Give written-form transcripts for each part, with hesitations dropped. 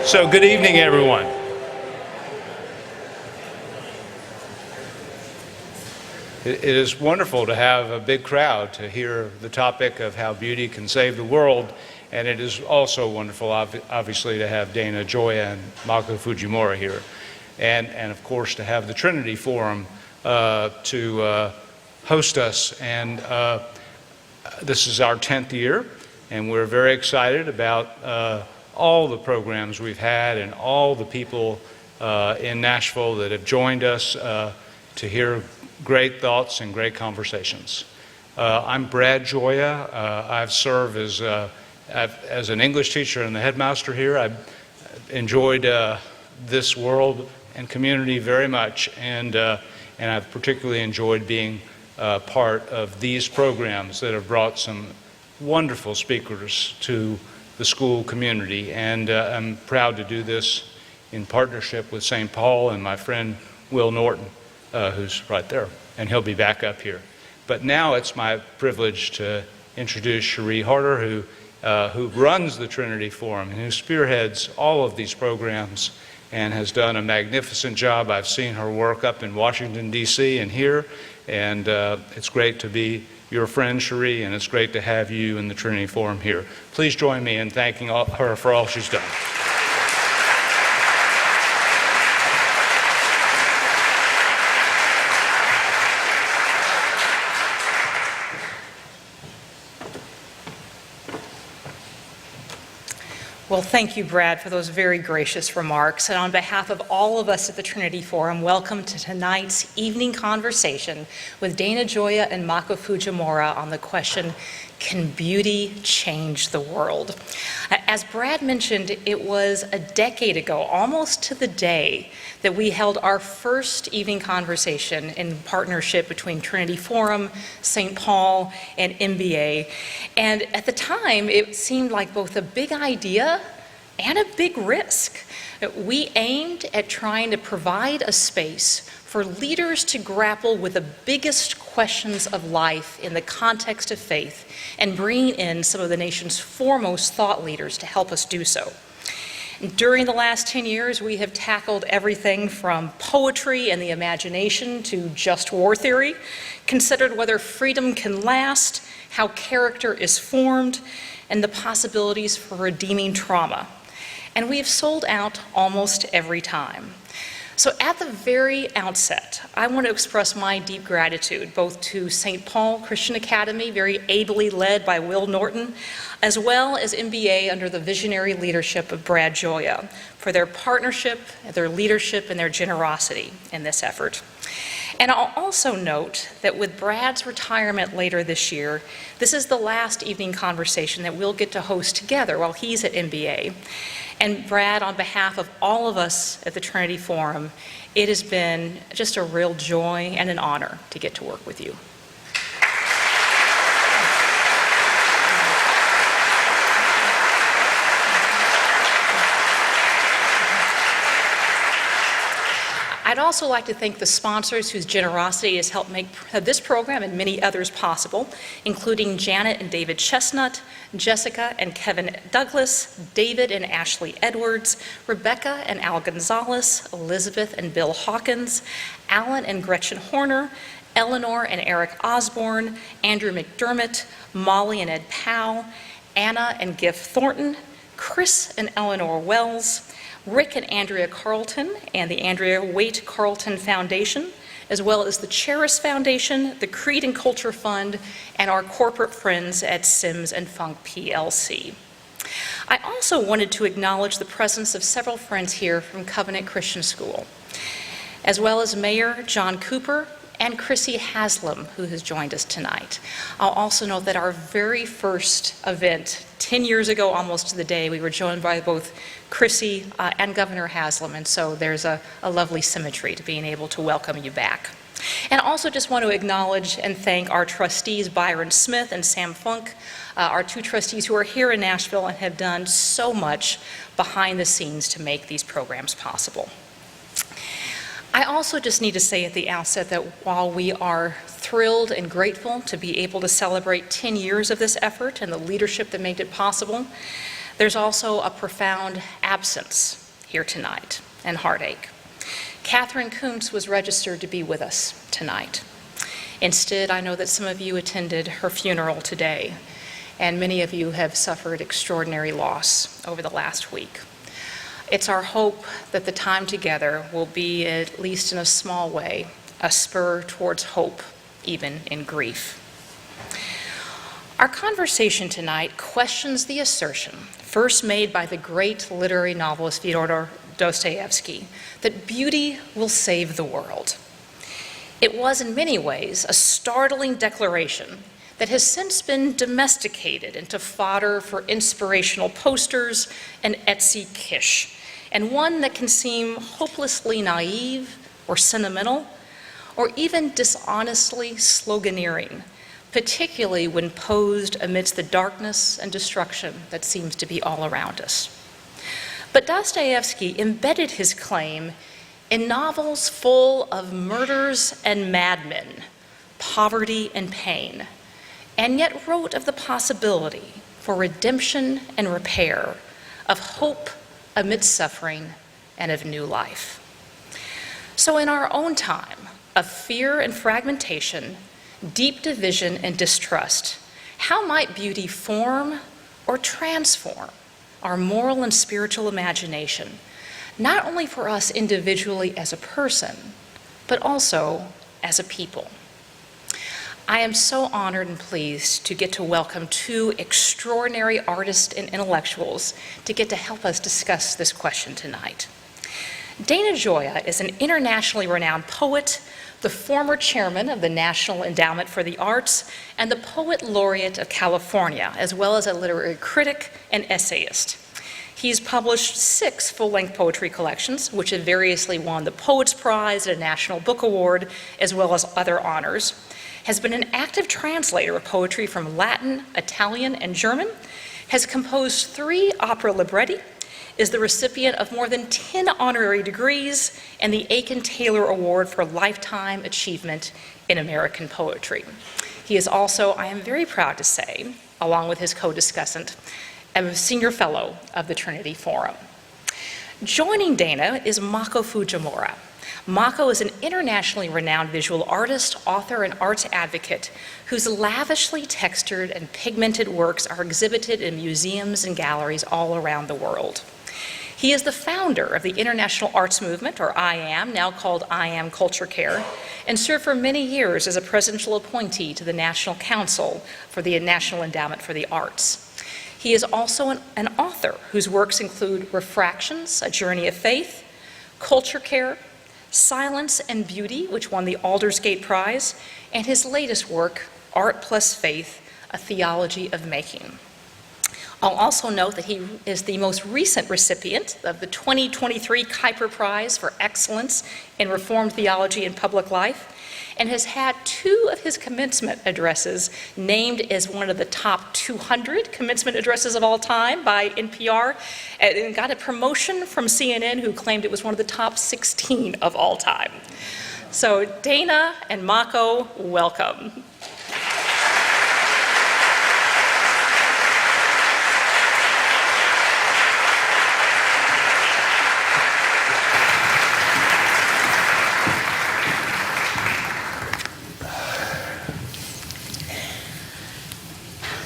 So good evening, everyone. It is wonderful to have a big crowd to hear the topic of how beauty can save the world, and it is also wonderful, obviously, to have Dana Gioia and Makoto Fujimura here, and of course to have the Trinity Forum to host us. And this is our 10th year, and we're very excited about all the programs we've had and all the people in Nashville that have joined us to hear great thoughts and great conversations. I'm Brad Gioia. I've served as an English teacher and the headmaster here. I've enjoyed this world and community very much, and I've particularly enjoyed being part of these programs that have brought some wonderful speakers to the school community, and I'm proud to do this in partnership with St. Paul and my friend Will Norton, who's right there, and he'll be back up here. But now it's my privilege to introduce Cherie Harder, who runs the Trinity Forum and who spearheads all of these programs and has done a magnificent job. I've seen her work up in Washington, D.C. and here, and it's great to be your friend, Cherie, and it's great to have you in the Trinity Forum here. Please join me in thanking her for all she's done. Well, thank you, Brad, for those very gracious remarks. And on behalf of all of us at the Trinity Forum, welcome to tonight's evening conversation with Dana Gioia and Makoto Fujimura on the question, can beauty change the world? As Brad mentioned, it was a decade ago, almost to the day, that we held our first evening conversation in partnership between Trinity Forum, St. Paul, and MBA. And at the time, it seemed like both a big idea and a big risk. We aimed at trying to provide a space for leaders to grapple with the biggest questions of life in the context of faith and bringing in some of the nation's foremost thought leaders to help us do so. During the last 10 years, we have tackled everything from poetry and the imagination to just war theory, considered whether freedom can last, how character is formed, and the possibilities for redeeming trauma. And we have sold out almost every time. So at the very outset, I want to express my deep gratitude both to St. Paul Christian Academy, very ably led by Will Norton, as well as MBA under the visionary leadership of Brad Gioia for their partnership, their leadership, and their generosity in this effort. And I'll also note that with Brad's retirement later this year, this is the last evening conversation that we'll get to host together while he's at MBA. And Brad, on behalf of all of us at the Trinity Forum, it has been just a real joy and an honor to get to work with you. I'd also like to thank the sponsors whose generosity has helped make this program and many others possible, including Janet and David Chestnut, Jessica and Kevin Douglas, David and Ashley Edwards, Rebecca and Al Gonzalez, Elizabeth and Bill Hawkins, Alan and Gretchen Horner, Eleanor and Eric Osborne, Andrew McDermott, Molly and Ed Powell, Anna and Giff Thornton, Chris and Eleanor Wells, Rick and Andrea Carlton and the Andrea Waite Carlton Foundation, as well as the Cheris Foundation, the Creed and Culture Fund, and our corporate friends at Sims and Funk PLC. I also wanted to acknowledge the presence of several friends here from Covenant Christian School, as well as Mayor John Cooper and Chrissy Haslam, who has joined us tonight. I'll also note that our very first event, 10 years ago almost to the day, we were joined by both Chrissy and Governor Haslam, and so there's a lovely symmetry to being able to welcome you back. And also just want to acknowledge and thank our trustees, Byron Smith and Sam Funk, our two trustees who are here in Nashville and have done so much behind the scenes to make these programs possible. I also just need to say at the outset that while we are thrilled and grateful to be able to celebrate 10 years of this effort and the leadership that made it possible, there's also a profound absence here tonight and heartache. Catherine Kuntz was registered to be with us tonight. Instead, I know that some of you attended her funeral today, and many of you have suffered extraordinary loss over the last week. It's our hope that the time together will be, at least in a small way, a spur towards hope, even in grief. Our conversation tonight questions the assertion, first made by the great literary novelist Fyodor Dostoevsky, that beauty will save the world. It was in many ways a startling declaration that has since been domesticated into fodder for inspirational posters and Etsy kish, and one that can seem hopelessly naive or sentimental, or even dishonestly sloganeering, particularly when posed amidst the darkness and destruction that seems to be all around us. But Dostoevsky embedded his claim in novels full of murders and madmen, poverty and pain, and yet wrote of the possibility for redemption and repair, of hope amidst suffering, and of new life. So in our own time of fear and fragmentation, deep division and distrust, how might beauty form or transform our moral and spiritual imagination, not only for us individually as a person, but also as a people? I am so honored and pleased to get to welcome two extraordinary artists and intellectuals to get to help us discuss this question tonight. Dana Gioia is an internationally renowned poet, the former chairman of the National Endowment for the Arts, and the Poet Laureate of California, as well as a literary critic and essayist. He's published 6 full-length poetry collections, which have variously won the Poets Prize and a National Book Award, as well as other honors, has been an active translator of poetry from Latin, Italian, and German, has composed 3 opera libretti, is the recipient of more than 10 honorary degrees and the Aiken-Taylor Award for Lifetime Achievement in American Poetry. He is also, I am very proud to say, along with his co-discussant, a senior fellow of the Trinity Forum. Joining Dana is Makoto Fujimura. Mako is an internationally renowned visual artist, author, and arts advocate whose lavishly textured and pigmented works are exhibited in museums and galleries all around the world. He is the founder of the International Arts Movement, or IAM, now called IAM Culture Care, and served for many years as a presidential appointee to the National Council for the National Endowment for the Arts. He is also an author whose works include Refractions, A Journey of Faith, Culture Care, Silence and Beauty, which won the Aldersgate Prize, and his latest work, Art Plus Faith, A Theology of Making. I'll also note that he is the most recent recipient of the 2023 Kuiper Prize for Excellence in Reformed Theology and Public Life, and has had 2 of his commencement addresses named as one of the top 200 commencement addresses of all time by NPR, and got a promotion from CNN, who claimed it was one of the top 16 of all time. So Dana and Mako, welcome.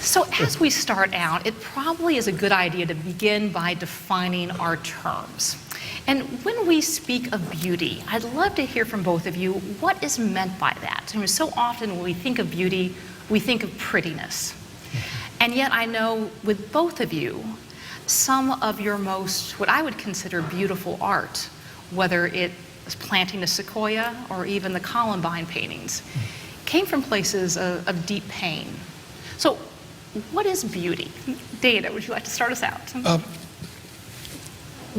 So as we start out, it probably is a good idea to begin by defining our terms. And when we speak of beauty, I'd love to hear from both of you what is meant by that. I mean, so often when we think of beauty, we think of prettiness. And yet I know with both of you, some of your most, what I would consider beautiful art, whether it was planting a sequoia or even the Columbine paintings, came from places of deep pain. So what is beauty? Dana, would you like to start us out?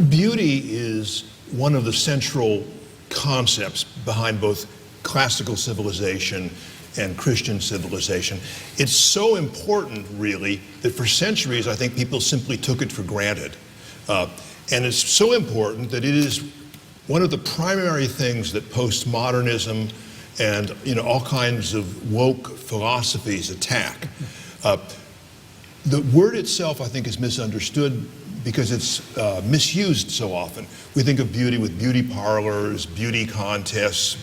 Beauty is one of the central concepts behind both classical civilization and Christian civilization. It's so important, really, that for centuries, I think people simply took it for granted. And it's so important that it is one of the primary things that postmodernism and all kinds of woke philosophies attack. The word itself, I think, is misunderstood because it's misused so often. We think of beauty with beauty parlors, beauty contests,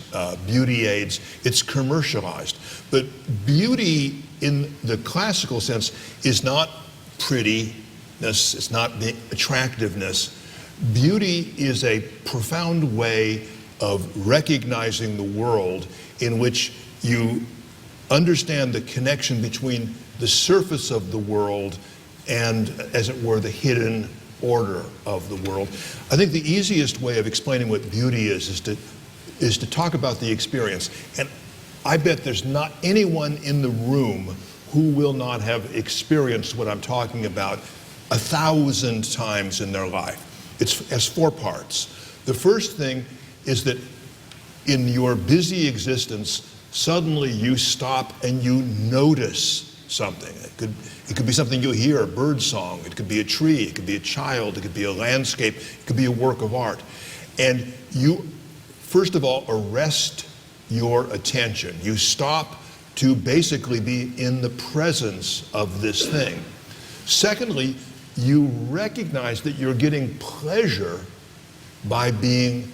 beauty aids. It's commercialized. But beauty in the classical sense is not prettiness, it's not attractiveness. Beauty is a profound way of recognizing the world in which you understand the connection between the surface of the world and, as it were, the hidden order of the world. I think the easiest way of explaining what beauty is to talk about the experience. And I bet there's not anyone in the room who will not have experienced what I'm talking about 1,000 times in their life. It has 4 parts. The first thing is that in your busy existence, suddenly you stop and you notice something. It could be something you hear, a bird song, it could be a tree, it could be a child, it could be a landscape, it could be a work of art. And you, first of all, arrest your attention. You stop to basically be in the presence of this thing. Secondly, you recognize that you're getting pleasure by being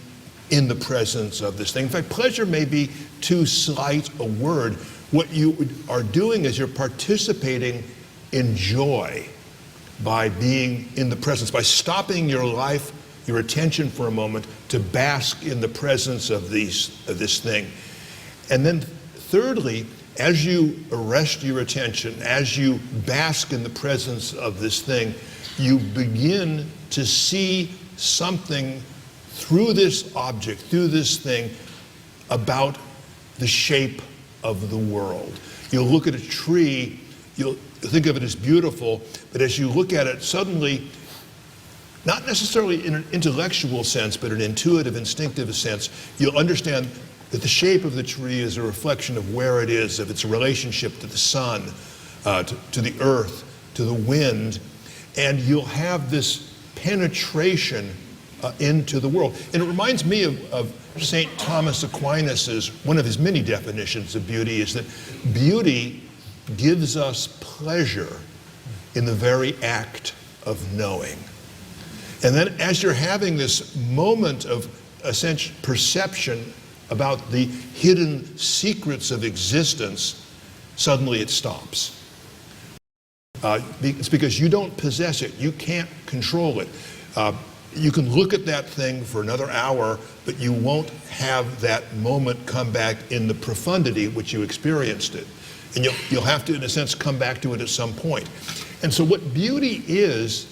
in the presence of this thing. In fact, pleasure may be too slight a word. What you are doing is you're participating in joy by being in the presence, by stopping your life, your attention for a moment to bask in the presence of this thing. And then thirdly, as you arrest your attention, as you bask in the presence of this thing, you begin to see something through this object, through this thing, about the shape of the world. You'll look at a tree, you'll think of it as beautiful, but as you look at it, suddenly, not necessarily in an intellectual sense, but an intuitive, instinctive sense, you'll understand that the shape of the tree is a reflection of where it is, of its relationship to the sun, to the earth, to the wind, and you'll have this penetration into the world. And it reminds me of St. Thomas Aquinas', one of his many definitions of beauty is that beauty gives us pleasure in the very act of knowing. And then as you're having this moment of essential perception about the hidden secrets of existence, suddenly it stops. It's because you don't possess it. You can't control it. You can look at that thing for another hour, but you won't have that moment come back in the profundity which you experienced it. And you'll have to, in a sense, come back to it at some point. And so what beauty is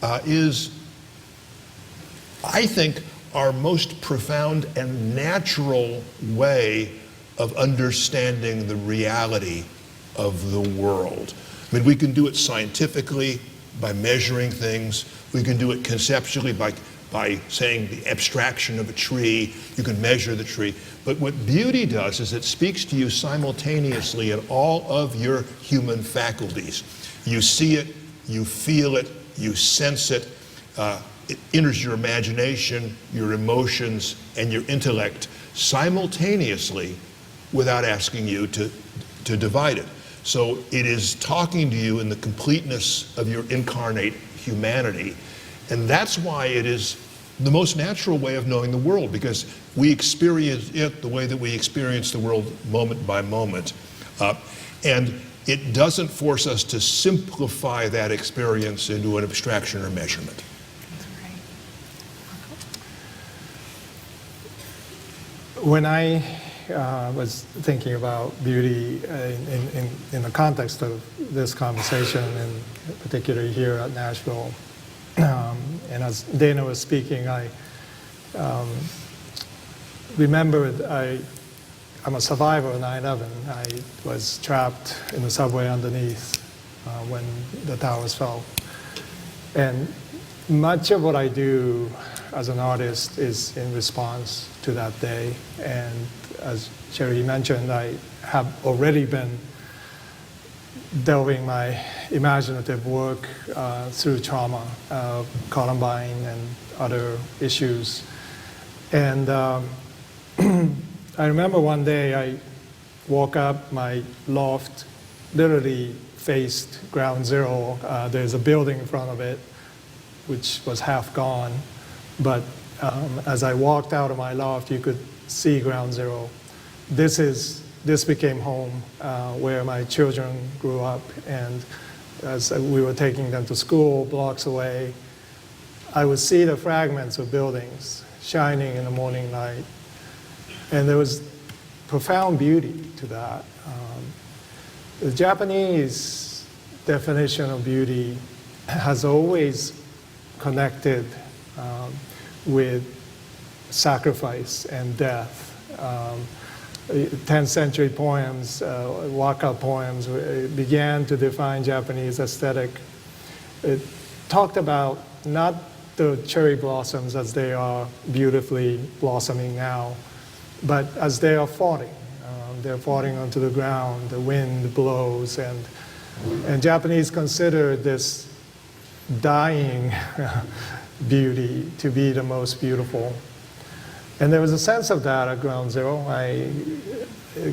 I think, our most profound and natural way of understanding the reality of the world. I mean, we can do it scientifically by measuring things. We can do it conceptually by saying the abstraction of a tree. You can measure the tree. But what beauty does is it speaks to you simultaneously in all of your human faculties. You see it, you feel it, you sense it. It enters your imagination, your emotions, and your intellect simultaneously without asking you to divide it. So it is talking to you in the completeness of your incarnate humanity. And that's why it is the most natural way of knowing the world, because we experience it the way that we experience the world moment by moment. And it doesn't force us to simplify that experience into an abstraction or measurement. When I was thinking about beauty in the context of this conversation, and particularly here at Nashville, and as Dana was speaking, I remembered I'm a survivor of 9/11. I was trapped in the subway underneath when the towers fell. And much of what I do as an artist is in response to that day. And as Sherry mentioned, I have already been delving my imaginative work through trauma, Columbine and other issues. And I remember one day I woke up, my loft literally faced ground zero. There's a building in front of it, which was half gone. But as I walked out of my loft, you could see ground zero. This became home where my children grew up. And as we were taking them to school blocks away, I would see the fragments of buildings shining in the morning light. And there was profound beauty to that. The Japanese definition of beauty has always connected with sacrifice and death. 10th century poems, waka poems, began to define Japanese aesthetic. It talked about not the cherry blossoms as they are beautifully blossoming now, but as they are falling. They're falling onto the ground, the wind blows, and Japanese consider this dying beauty to be the most beautiful. And there was a sense of that at ground zero.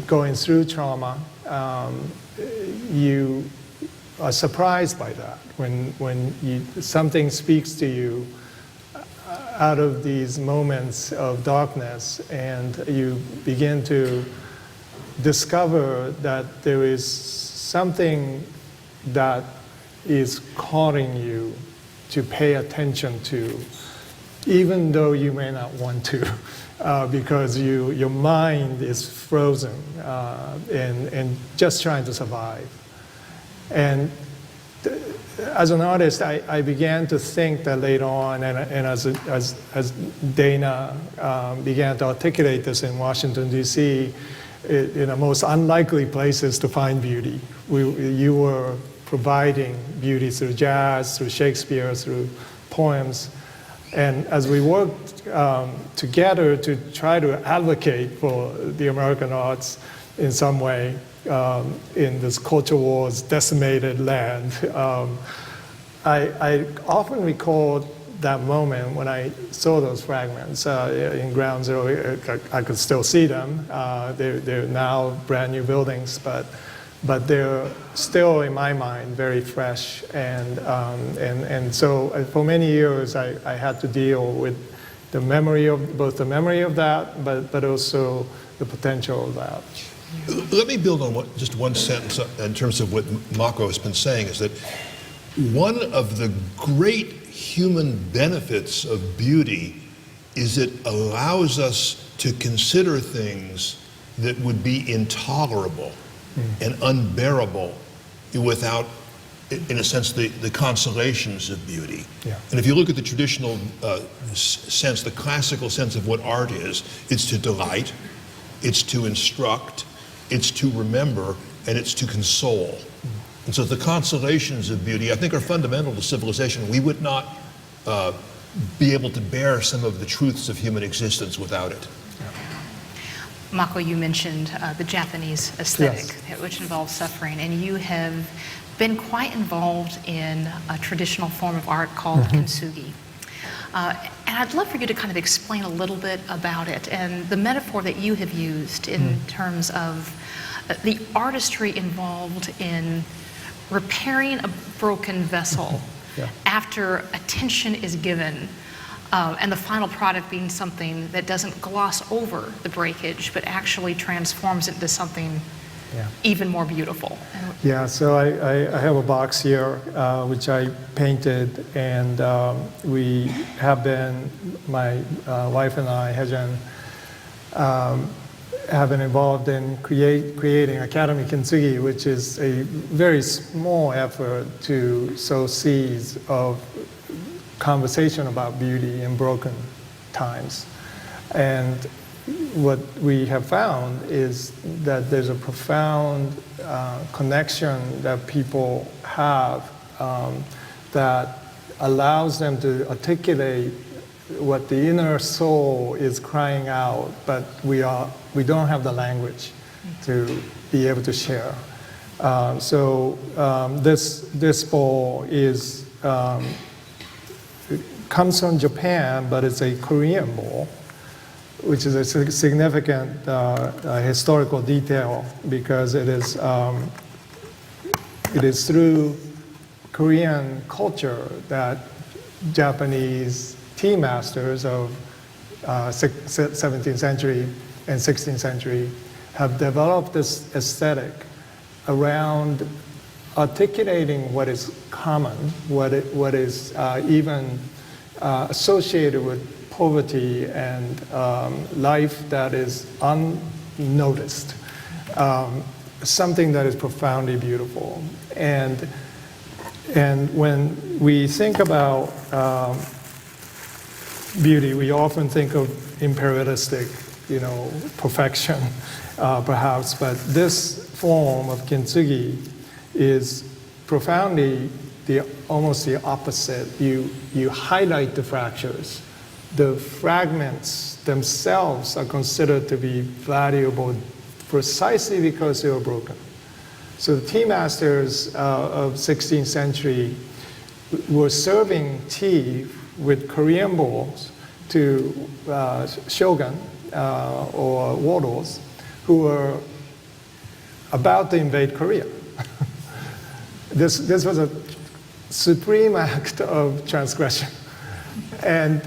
Going through trauma, you are surprised by that. When something speaks to you out of these moments of darkness, and you begin to discover that there is something that is calling you to pay attention to, even though you may not want to, because your mind is frozen and just trying to survive. And as an artist, I began to think that later on, and as Dana began to articulate this in Washington, D.C., in the most unlikely places to find beauty. You were providing beauty through jazz, through Shakespeare, through poems. And as we worked together to try to advocate for the American arts in some way in this culture wars decimated land, I often recalled that moment when I saw those fragments in ground zero. I could still see them. They're now brand new buildings, but they're still in my mind very fresh. And so for many years I had to deal with the memory of both the memory of that, but also the potential of that. Let me build on just one sentence in terms of what Mako has been saying, is that one of the great human benefits of beauty is it allows us to consider things that would be intolerable and unbearable without, in a sense, the consolations of beauty. Yeah. And if you look at the traditional sense, the classical sense of what art is, it's to delight, it's to instruct, it's to remember, and it's to console. And so the consolations of beauty, I think, are fundamental to civilization. We would not be able to bear some of the truths of human existence without it. Mako, you mentioned the Japanese aesthetic, Yes. which involves suffering, and you have been quite involved in a traditional form of art called kintsugi. And I'd love for you to kind of explain a little bit about it and the metaphor that you have used in terms of the artistry involved in repairing a broken vessel after attention is given, and the final product being something that doesn't gloss over the breakage, but actually transforms it into something even more beautiful. Yeah, so I have a box here which I painted, and we have been, my wife and I, Heijun, have been involved in creating Academy Kintsugi, which is a very small effort to sow seeds of conversation about beauty in broken times. And what we have found is that there's a profound connection that people have that allows them to articulate what the inner soul is crying out, but we don't have the language to be able to share. This bowl is comes from Japan, but it's a Korean bowl. which is a significant historical detail because it is through Korean culture that Japanese tea masters of 17th century and 16th century have developed this aesthetic around articulating what is common, what is even associated with poverty and life that is unnoticed, something that is profoundly beautiful. And when we think about beauty, we often think of imperialistic, perfection, perhaps, but this form of kintsugi is profoundly almost the opposite. You highlight the fractures. The fragments themselves are considered to be valuable precisely because they were broken. So the tea masters of 16th century were serving tea with Korean bowls to shogun or warlords who were about to invade Korea. This was a supreme act of transgression, and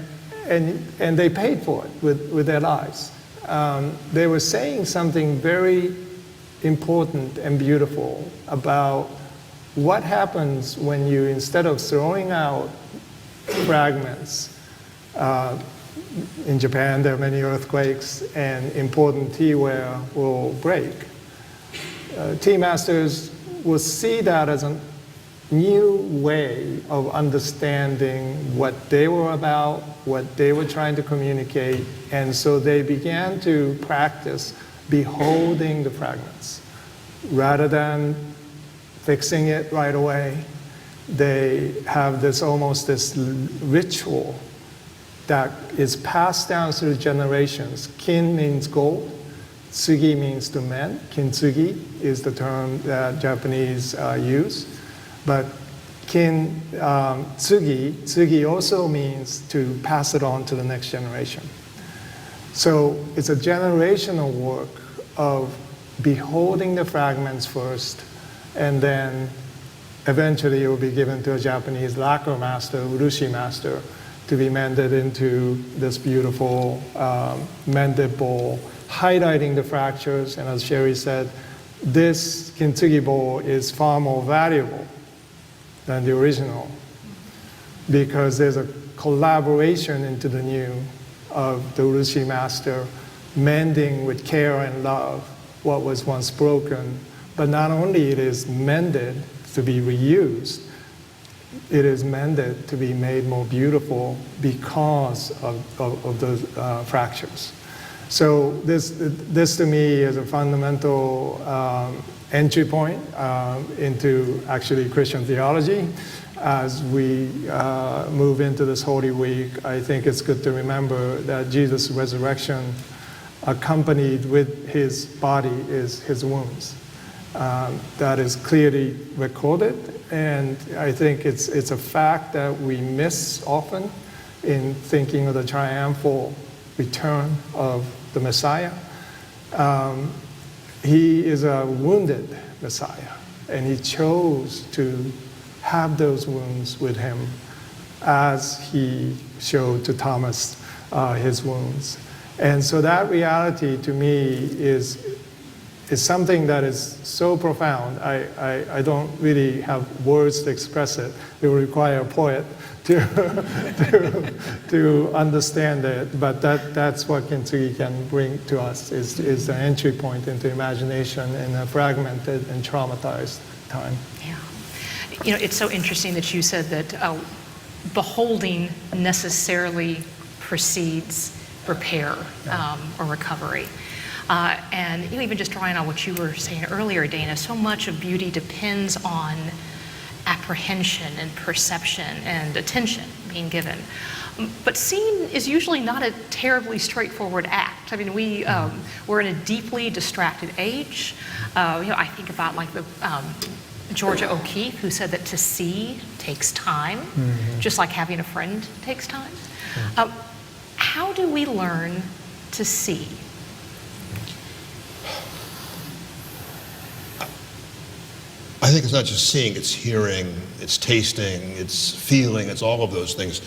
they paid for it with their lives. They were saying something very important and beautiful about what happens when you, instead of throwing out fragments, in Japan there are many earthquakes and important teaware will break. Tea masters will see that as a new way of understanding what they were about, what they were trying to communicate, and so they began to practice beholding the fragments. Rather than fixing it right away, they have this ritual that is passed down through generations. Kin means gold, tsugi means to mend. Kintsugi is the term that Japanese use. But tsugi also means to pass it on to the next generation. So it's a generational work of beholding the fragments first, and then eventually it will be given to a Japanese lacquer master, urushi master, to be mended into this beautiful mended bowl, highlighting the fractures. And as Sherry said, this kintsugi bowl is far more valuable than the original because there's a collaboration into the new of the urushi master mending with care and love what was once broken. But not only it is mended to be reused, it is mended to be made more beautiful because of those fractures. So this to me is a fundamental entry point into actually Christian theology. As we move into this Holy Week, I think it's good to remember that Jesus' resurrection, accompanied with his body, is his wounds. That is clearly recorded, and I think it's a fact that we miss often in thinking of the triumphal return of the Messiah. He is a wounded Messiah, and he chose to have those wounds with him as he showed to Thomas his wounds. And so that reality to me is something that is so profound. I don't really have words to express it. It will require a poet to understand it, but that's what kintsugi can bring to us, is the entry point into imagination in a fragmented and traumatized time. Yeah. It's so interesting that you said that beholding necessarily precedes repair or recovery. And even just drawing on what you were saying earlier, Dana, so much of beauty depends on apprehension and perception and attention being given. But seeing is usually not a terribly straightforward act. I mean, we're in a deeply distracted age. I think about like the Georgia O'Keeffe, who said that to see takes time, just like having a friend takes time. How do we learn to see? I think it's not just seeing, it's hearing, it's tasting, it's feeling, it's all of those things.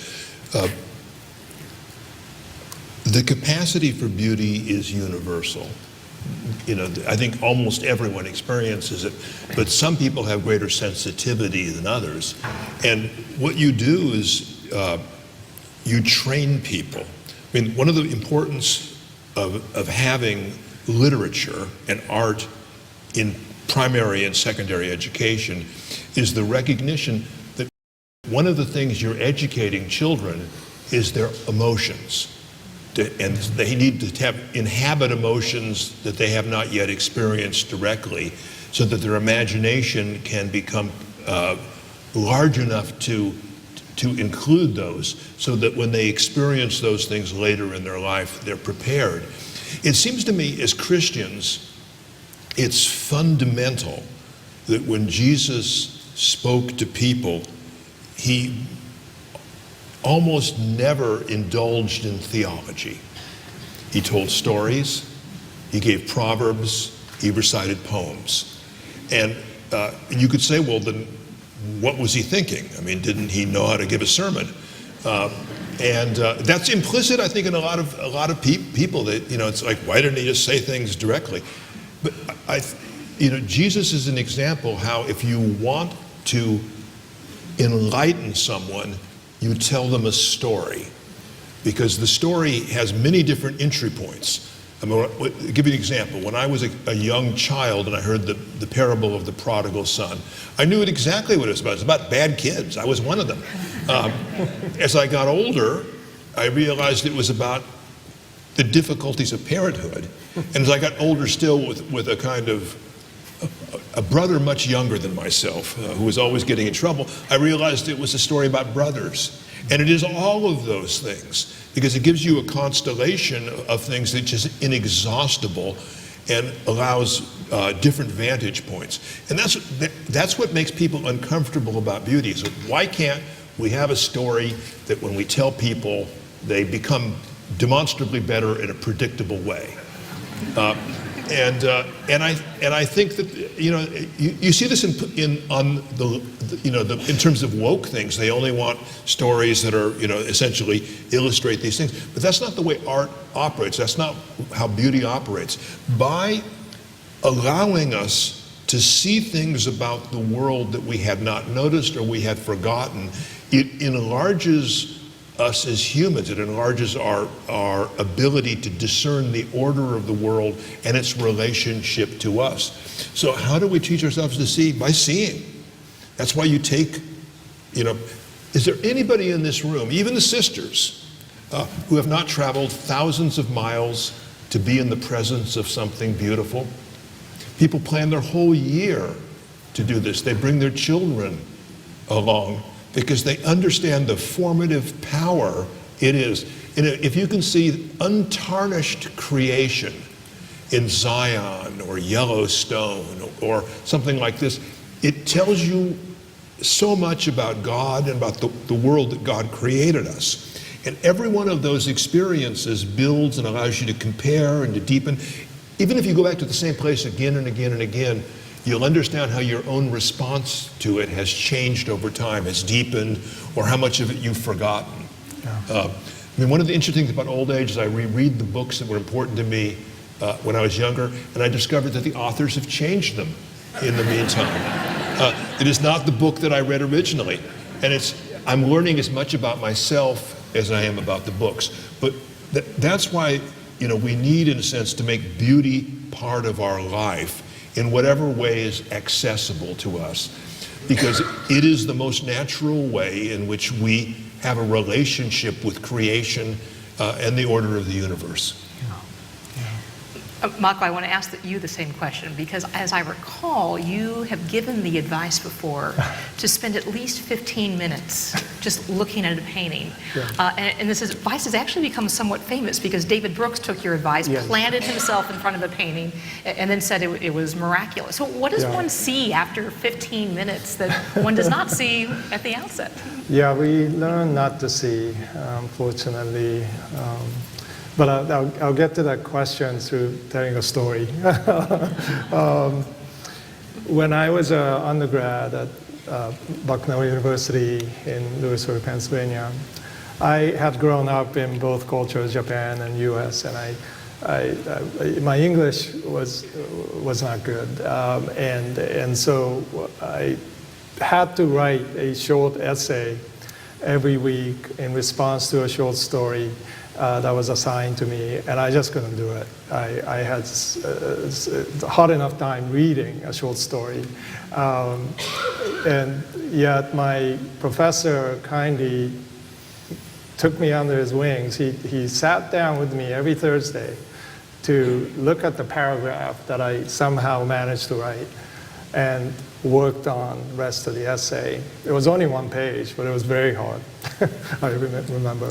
The capacity for beauty is universal. You know, I think almost everyone experiences it, but some people have greater sensitivity than others. And what you do is you train people. I mean, one of the importance of having literature and art in primary and secondary education is the recognition that one of the things you're educating children is their emotions. And they need to inhabit emotions that they have not yet experienced directly, so that their imagination can become large enough to include those, so that when they experience those things later in their life, they're prepared. It seems to me, as Christians, it's fundamental that when Jesus spoke to people, he almost never indulged in theology. He told stories, he gave proverbs, he recited poems. And you could say, well, then what was he thinking? I mean, didn't he know how to give a sermon? And that's implicit, I think, in a lot of people that, you know, it's like, why didn't he just say things directly? But Jesus is an example how if you want to enlighten someone, you tell them a story, because the story has many different entry points. I'm going to give you an example. When I was a young child and I heard the parable of the prodigal son, I knew exactly what it was about. It was about bad kids. I was one of them. As I got older, I realized it was about the difficulties of parenthood. And as I got older still, with a kind of a brother much younger than myself, who was always getting in trouble, I realized it was a story about brothers. And it is all of those things, because it gives you a constellation of things that's just inexhaustible and allows different vantage points. And that's what makes people uncomfortable about beauty. So why can't we have a story that when we tell people, they become demonstrably better in a predictable way? And I think that, you know, you see this in terms of woke things. They only want stories that are, you know, essentially illustrate these things. But that's not the way art operates. That's not how beauty operates. By allowing us to see things about the world that we had not noticed or we had forgotten, it enlarges us as humans. It enlarges our ability to discern the order of the world and its relationship to us. So how do we teach ourselves to see? By seeing. That's why you take, you know, is there anybody in this room, even the sisters, who have not traveled thousands of miles to be in the presence of something beautiful? People plan their whole year to do this. They bring their children along, because they understand the formative power it is. And if you can see untarnished creation in Zion or Yellowstone or something like this, it tells you so much about God and about the world that God created us. And every one of those experiences builds and allows you to compare and to deepen. Even if you go back to the same place again and again and again, you'll understand how your own response to it has changed over time, has deepened, or how much of it you've forgotten. Yeah. I mean, one of the interesting things about old age is I reread the books that were important to me when I was younger, and I discovered that the authors have changed them in the meantime. It is not the book that I read originally, and I'm learning as much about myself as I am about the books. But that's why, you know, we need, in a sense, to make beauty part of our life in whatever way is accessible to us, because it is the most natural way in which we have a relationship with creation and the order of the universe. Mako, I want to ask you the same question, because as I recall, you have given the advice before to spend at least 15 minutes just looking at a painting. Yeah. And this advice has actually become somewhat famous, because David Brooks took your advice, yes, planted himself in front of a painting, and then said it was miraculous. So what does one see after 15 minutes that one does not see at the outset? Yeah, we learn not to see, unfortunately. But I'll get to that question through telling a story. When I was an undergrad at Bucknell University in Lewisburg, Pennsylvania, I had grown up in both cultures, Japan and US, and my English was not good. And so I had to write a short essay every week in response to a short story that was assigned to me, and I just couldn't do it. I had a hard enough time reading a short story. And yet my professor kindly took me under his wings. He sat down with me every Thursday to look at the paragraph that I somehow managed to write and worked on the rest of the essay. It was only one page, but it was very hard, I remember.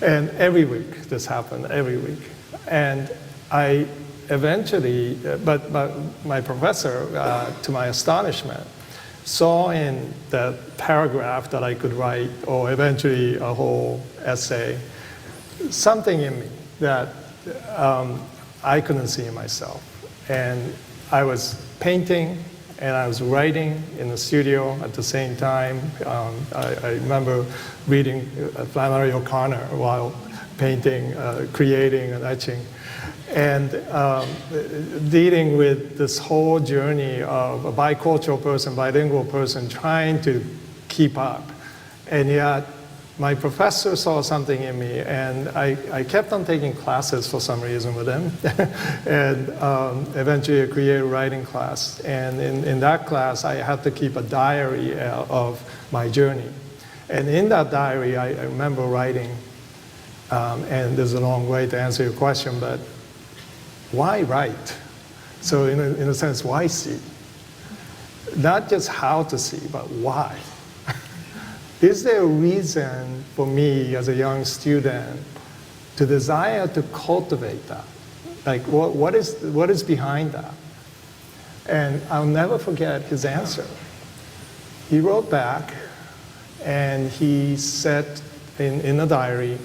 And every week this happened, every week. And I eventually, but my professor, to my astonishment, saw in the paragraph that I could write, or eventually a whole essay, something in me that I couldn't see in myself. And I was painting and I was writing in the studio at the same time. I remember reading Flannery O'Connor while painting, creating and etching, and dealing with this whole journey of a bicultural person, bilingual person trying to keep up. And yet my professor saw something in me, and I kept on taking classes for some reason with him, and eventually a creative writing class. And in that class, I had to keep a diary of my journey. And in that diary, I remember writing, and there's a long way to answer your question, but why write? So in a sense, why see? Not just how to see, but why? Is there a reason for me as a young student to desire to cultivate that? Like, what is behind that? And I'll never forget his answer. He wrote back and he said in a diary,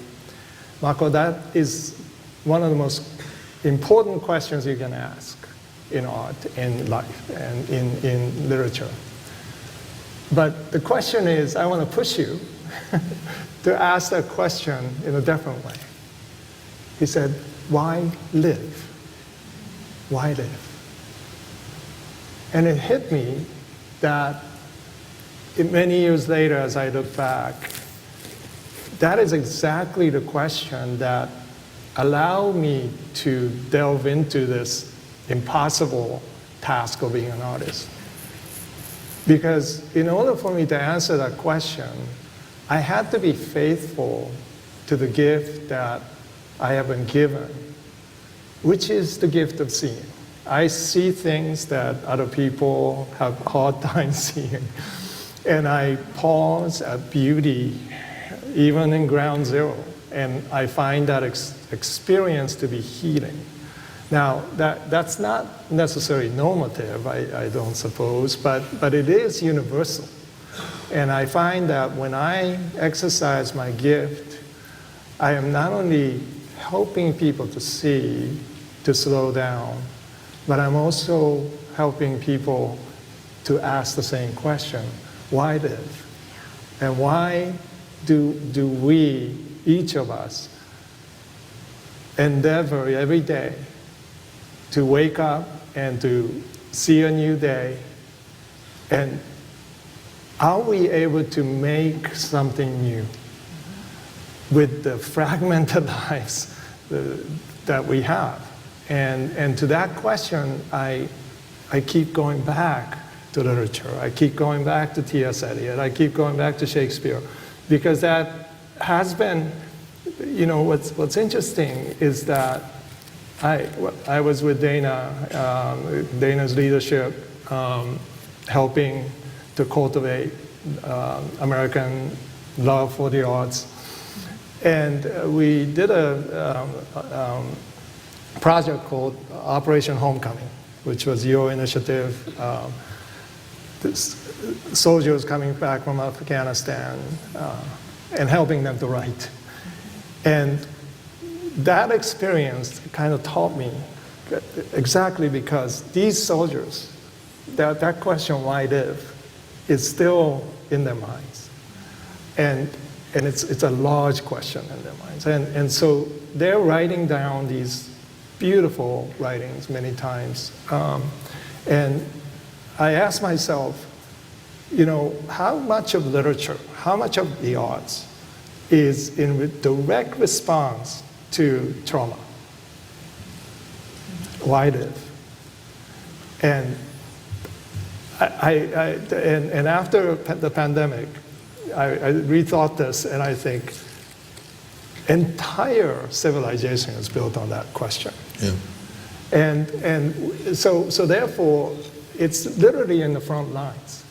Mako, that is one of the most important questions you can ask in art, in life, and in literature. But the question is, I want to push you to ask that question in a different way. He said, why live? Why live? And it hit me that many years later, as I look back, that is exactly the question that allowed me to delve into this impossible task of being an artist. Because in order for me to answer that question, I had to be faithful to the gift that I have been given, which is the gift of seeing. I see things that other people have a hard time seeing. And I pause at beauty, even in ground zero. And I find that experience to be healing. Now, that's not necessarily normative, I don't suppose, but it is universal. And I find that when I exercise my gift, I am not only helping people to see, to slow down, but I'm also helping people to ask the same question, why live? And why do we, each of us, endeavor every day to wake up and to see a new day? And are we able to make something new with the fragmented lives that we have? And to that question, I keep going back to literature. I keep going back to T.S. Eliot. I keep going back to Shakespeare, because that has been, you know, what's interesting is that I was with Dana, Dana's leadership, helping to cultivate American love for the arts. And we did a project called Operation Homecoming, which was your initiative. Soldiers coming back from Afghanistan and helping them to write. And that experience kind of taught me exactly because these soldiers, that question, why live, is still in their minds. And it's a large question in their minds. And so they're writing down these beautiful writings many times. And I ask myself, how much of literature, how much of the arts is in direct response to trauma? Why live? And and after the pandemic, I rethought this, and I think entire civilization is built on that question. Yeah. And so therefore, it's literally in the front lines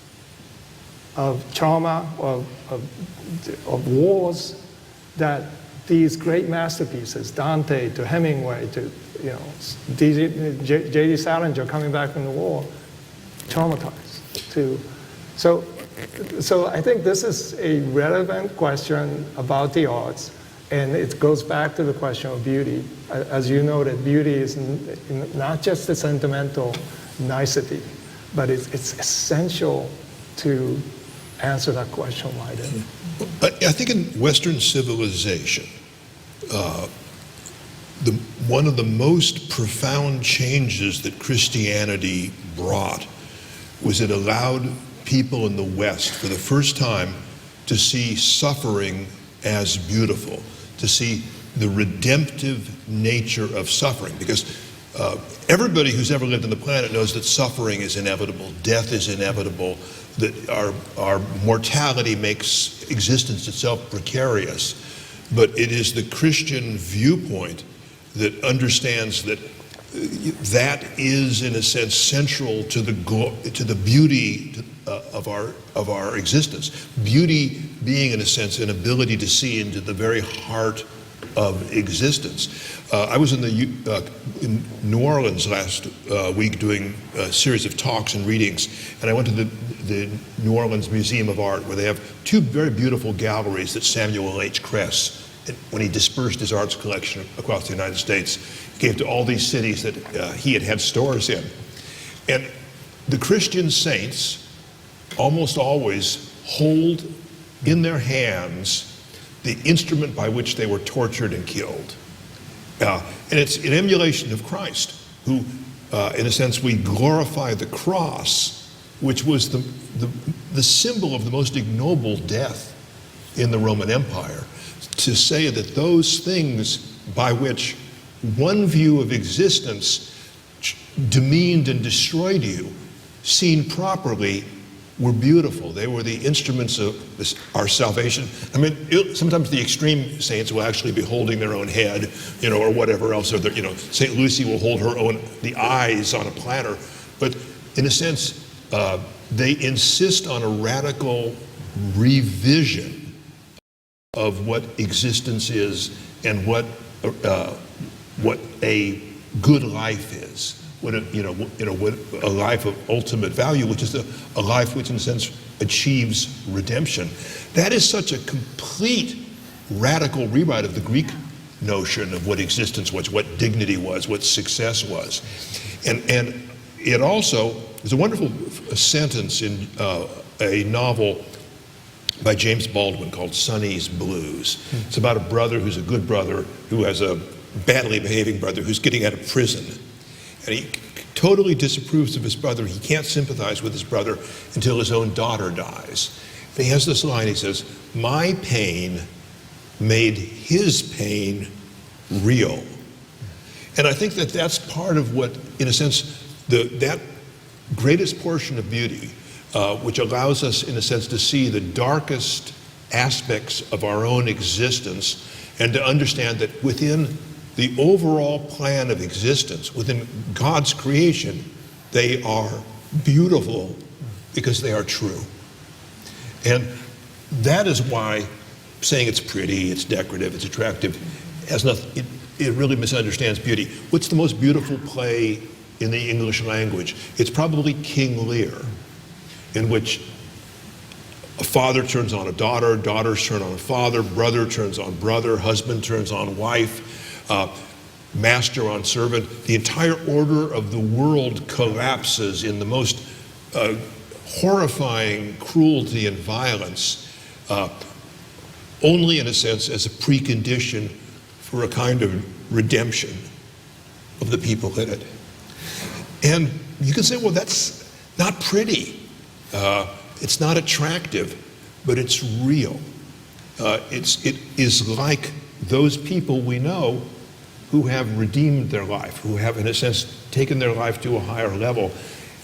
of trauma, of wars, that these great masterpieces, Dante to Hemingway to J.D. Salinger coming back from the war, traumatized too. So I think this is a relevant question about the arts, and it goes back to the question of beauty. As you noted, beauty is not just a sentimental nicety, but it's essential to answer that question, why then? I think in Western civilization, one of the most profound changes that Christianity brought was it allowed people in the West for the first time to see suffering as beautiful, to see the redemptive nature of suffering. Because everybody who's ever lived on the planet knows that suffering is inevitable, death is inevitable, that our mortality makes existence itself precarious. But it is the Christian viewpoint that understands that that is, in a sense, central to the beauty of our existence. Beauty being, in a sense, an ability to see into the very heart of existence. I was in New Orleans last week doing a series of talks and readings, and I went to the New Orleans Museum of Art, where they have two very beautiful galleries that Samuel H. Kress, when he dispersed his arts collection across the United States, gave to all these cities that he had stores in. And the Christian saints almost always hold in their hands the instrument by which they were tortured and killed. And it's an emulation of Christ, who, in a sense, we glorify the cross, which was the symbol of the most ignoble death in the Roman Empire, to say that those things by which one view of existence demeaned and destroyed you, seen properly, were beautiful. They were the instruments of our salvation. I mean, sometimes the extreme saints will actually be holding their own head, or whatever else. Or St. Lucy will hold the eyes on a platter. But in a sense, they insist on a radical revision of what existence is and what a good life is. What a life of ultimate value, which is a life which, in a sense, achieves redemption. That is such a complete, radical rewrite of the Greek notion of what existence was, what dignity was, what success was. And it also, there's a wonderful sentence in a novel by James Baldwin called Sonny's Blues. It's about a brother who's a good brother who has a badly behaving brother who's getting out of prison. And he totally disapproves of his brother. He can't sympathize with his brother until his own daughter dies. And he has this line, he says, "My pain made his pain real." And I think that that's part of what, in a sense, that greatest portion of beauty, which allows us, in a sense, to see the darkest aspects of our own existence and to understand that within the overall plan of existence, within God's creation, they are beautiful because they are true. And that is why saying it's pretty, it's decorative, it's attractive, has nothing, it really misunderstands beauty. What's the most beautiful play in the English language? It's probably King Lear, in which a father turns on a daughter, daughters turn on a father, brother turns on brother, husband turns on wife. master on servant. The entire order of the world collapses in the most horrifying cruelty and violence, only in a sense as a precondition for a kind of redemption of the people in it. And you can say, well, that's not pretty. It's not attractive, but it's real. It is like those people we know who have redeemed their life, who have, in a sense, taken their life to a higher level.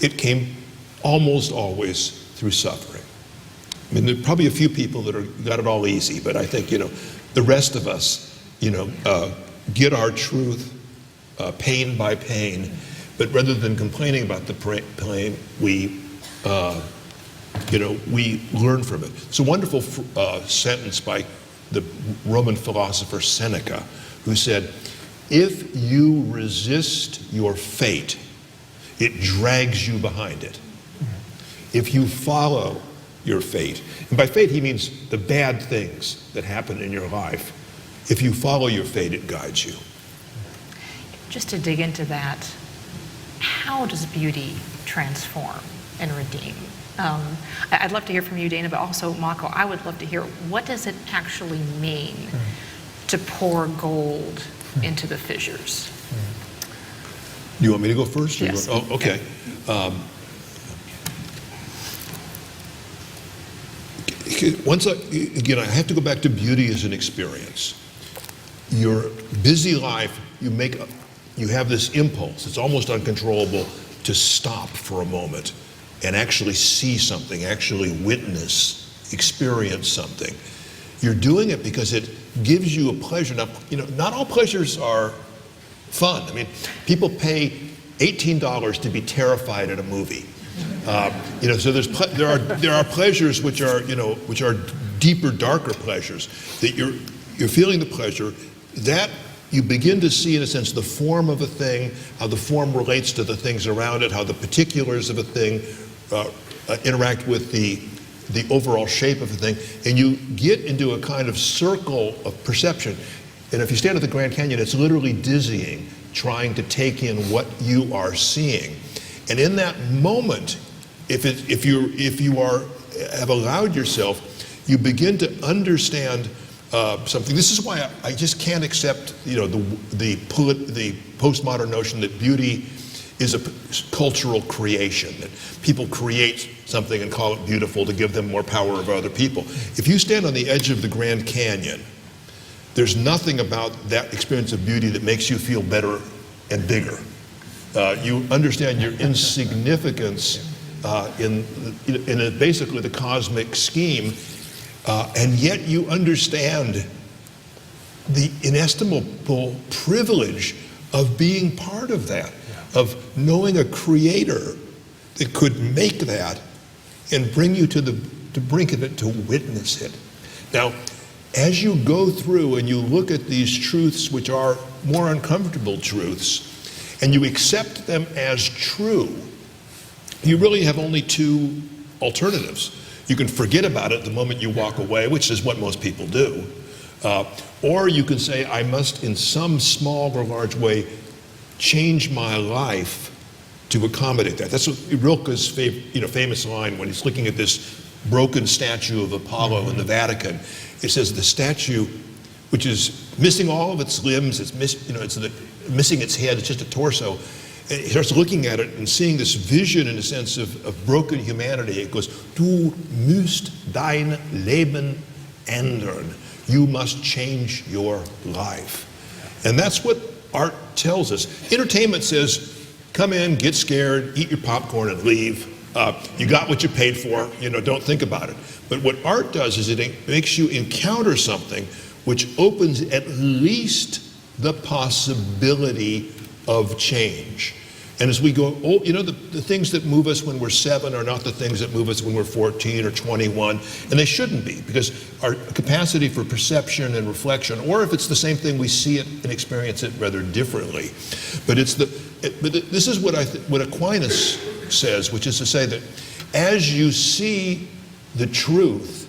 It came almost always through suffering. I mean, there are probably a few people that got it all easy, but I think, the rest of us, get our truth pain by pain, but rather than complaining about the pain, we learn from it. It's a wonderful sentence by the Roman philosopher Seneca, who said, if you resist your fate, it drags you behind it. If you follow your fate, and by fate he means the bad things that happen in your life, if you follow your fate, it guides you. Just to dig into that, how does beauty transform and redeem? I'd love to hear from you, Dana, but also Mako, I would love to hear, what does it actually mean to pour gold into the fissures? Do you want me to go first? Yes. Oh, okay. Again, I have to go back to beauty as an experience. Your busy life, you have this impulse, it's almost uncontrollable, to stop for a moment and actually see something, actually witness, experience something. You're doing it because it gives you a pleasure. Now, not all pleasures are fun. I mean, people pay $18 to be terrified at a movie. So there are pleasures which are deeper, darker pleasures that you're feeling the pleasure that you begin to see, in a sense, the form of a thing, how the form relates to the things around it, how the particulars of a thing interact with the overall shape of a thing, and you get into a kind of circle of perception. And if you stand at the Grand Canyon, it's literally dizzying, trying to take in what you are seeing. And in that moment, if you have allowed yourself, you begin to understand something. This is why I just can't accept, the postmodern notion that beauty is a cultural creation, that people create something and call it beautiful to give them more power over other people. If you stand on the edge of the Grand Canyon, there's nothing about that experience of beauty that makes you feel better and bigger. You understand your insignificance in basically the cosmic scheme, and yet you understand the inestimable privilege of being part of that, of knowing a creator that could make that and bring you to the brink of it to witness it. Now, as you go through and you look at these truths, which are more uncomfortable truths, and you accept them as true, you really have only two alternatives. You can forget about it the moment you walk away, which is what most people do, or you can say, I must, in some small or large way, change my life to accommodate that. That's Rilke's famous line when he's looking at this broken statue of Apollo in the Vatican. It says the statue, which is missing all of its limbs, it's missing its head, it's just a torso. And he starts looking at it and seeing this vision, in a sense, of broken humanity. It goes, Du musst dein Leben ändern. You must change your life. And that's what art tells us. Entertainment says, come in, get scared, eat your popcorn and leave. You got what you paid for, don't think about it. But what art does is it makes you encounter something which opens at least the possibility of change. And as we go, the things that move us when we're 7 are not the things that move us when we're 14 or 21, and they shouldn't be, because our capacity for perception and reflection, or if it's the same thing, we see it and experience it rather differently. But this is what Aquinas says, which is to say that as you see the truth,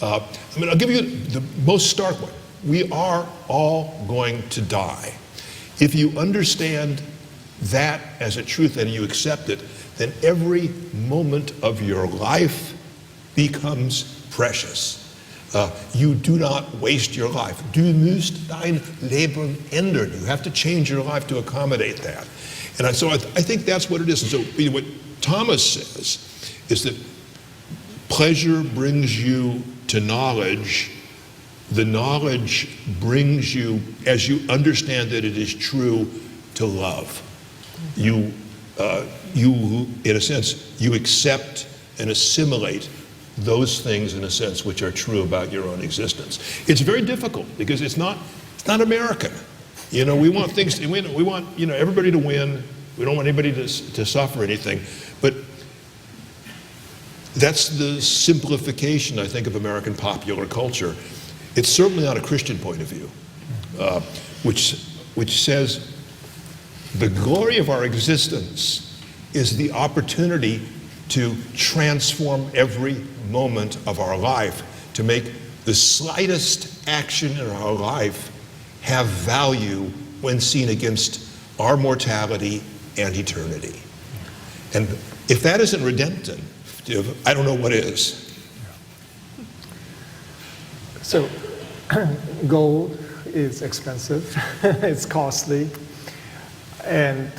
I'll give you the most stark one. we are all going to die. If you understand that as a truth and you accept it, then every moment of your life becomes precious. You do not waste your life. Du musst dein Leben ändern. You have to change your life to accommodate that. And so I think that's what it is. And so what Thomas says is that pleasure brings you to knowledge. The knowledge brings you, as you understand that it is true, to love. You, in a sense, you accept and assimilate those things, in a sense, which are true about your own existence. It's very difficult because it's not American. You know, we want things, we want, you know, everybody to win. We don't want anybody to suffer anything. But that's the simplification, I think, of American popular culture. It's certainly not a Christian point of view, which says the glory of our existence is the opportunity to transform every moment of our life, to make the slightest action in our life have value when seen against our mortality and eternity. And if that isn't redemptive, I don't know what is. So gold is expensive, it's costly, and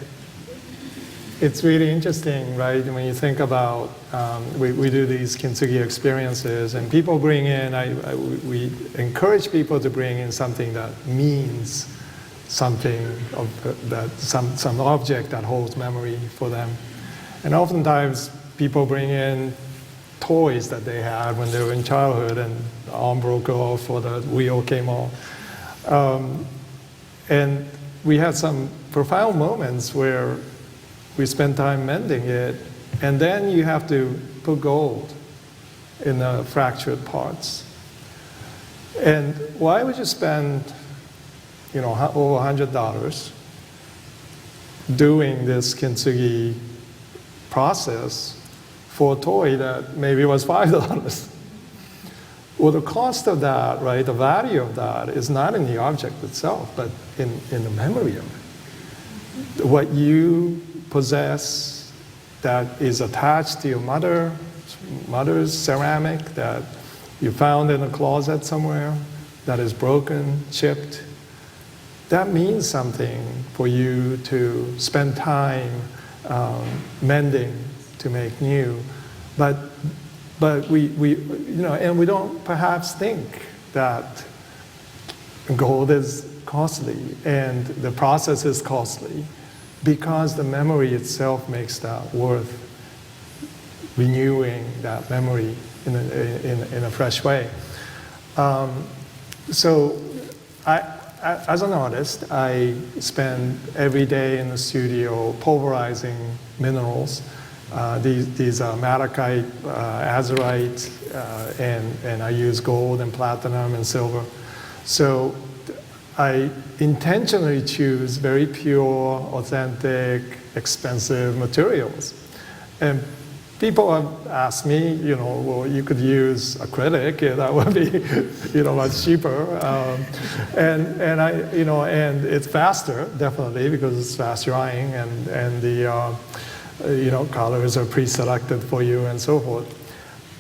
it's really interesting, right? When you think about, we do these kintsugi experiences, and people bring in, we encourage people to bring in something that means something, some object that holds memory for them. And oftentimes people bring in toys that they had when they were in childhood, and the arm broke off or the wheel came off. And we had some profound moments where we spend time mending it, and then you have to put gold in the fractured parts. And why would you spend, you know, over $100 doing this kintsugi process for a toy that maybe was $5? Well, the cost of that, right, the value of that is not in the object itself, but in the memory of it. What you possess that is attached to your mother's ceramic that you found in a closet somewhere that is broken, chipped, that means something for you to spend time mending to make new. But we you know, and we don't perhaps think that gold is costly and the process is costly, because the memory itself makes that worth renewing that memory in a fresh way. So as an artist, I spend every day in the studio pulverizing minerals. These are malachite, azurite, and I use gold and platinum and silver. So I intentionally choose very pure, authentic, expensive materials. And people have asked me, you know, well, you could use acrylic, that would be, you know, much cheaper. And I, you know, and it's faster, definitely, because it's fast drying, and the, you know, colors are pre-selected for you and so forth.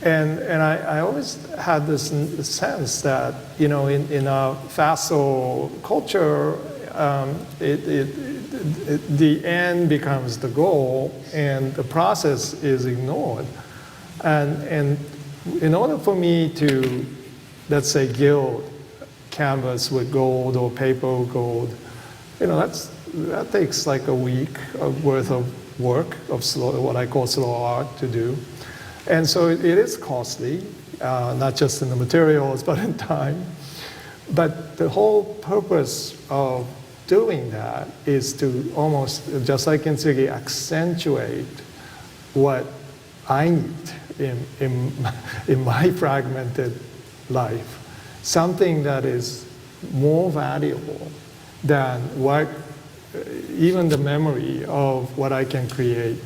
And I always had this sense that, you know, in a facile culture, the end becomes the goal and the process is ignored. And in order for me to, let's say, gild canvas with gold or paper with gold, you know, that takes like a week worth of work, of what I call slow art to do. And so it is costly, not just in the materials, but in time. But the whole purpose of doing that is to almost, just like kintsugi, accentuate what I need in my fragmented life. Something that is more valuable than what, even the memory of what I can create.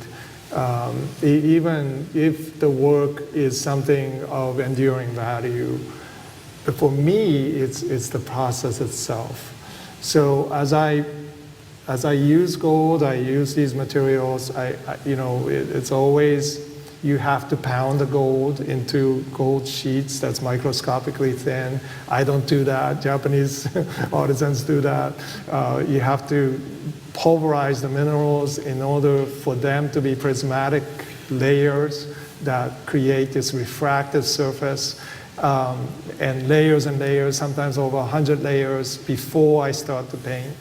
Even if the work is something of enduring value, for me, it's the process itself. So as I use gold, I use these materials. It's always, you have to pound the gold into gold sheets that's microscopically thin. I don't do that. Japanese artisans do that. You have to pulverize the minerals in order for them to be prismatic layers that create this refractive surface. And layers, sometimes over 100 layers before I start to paint.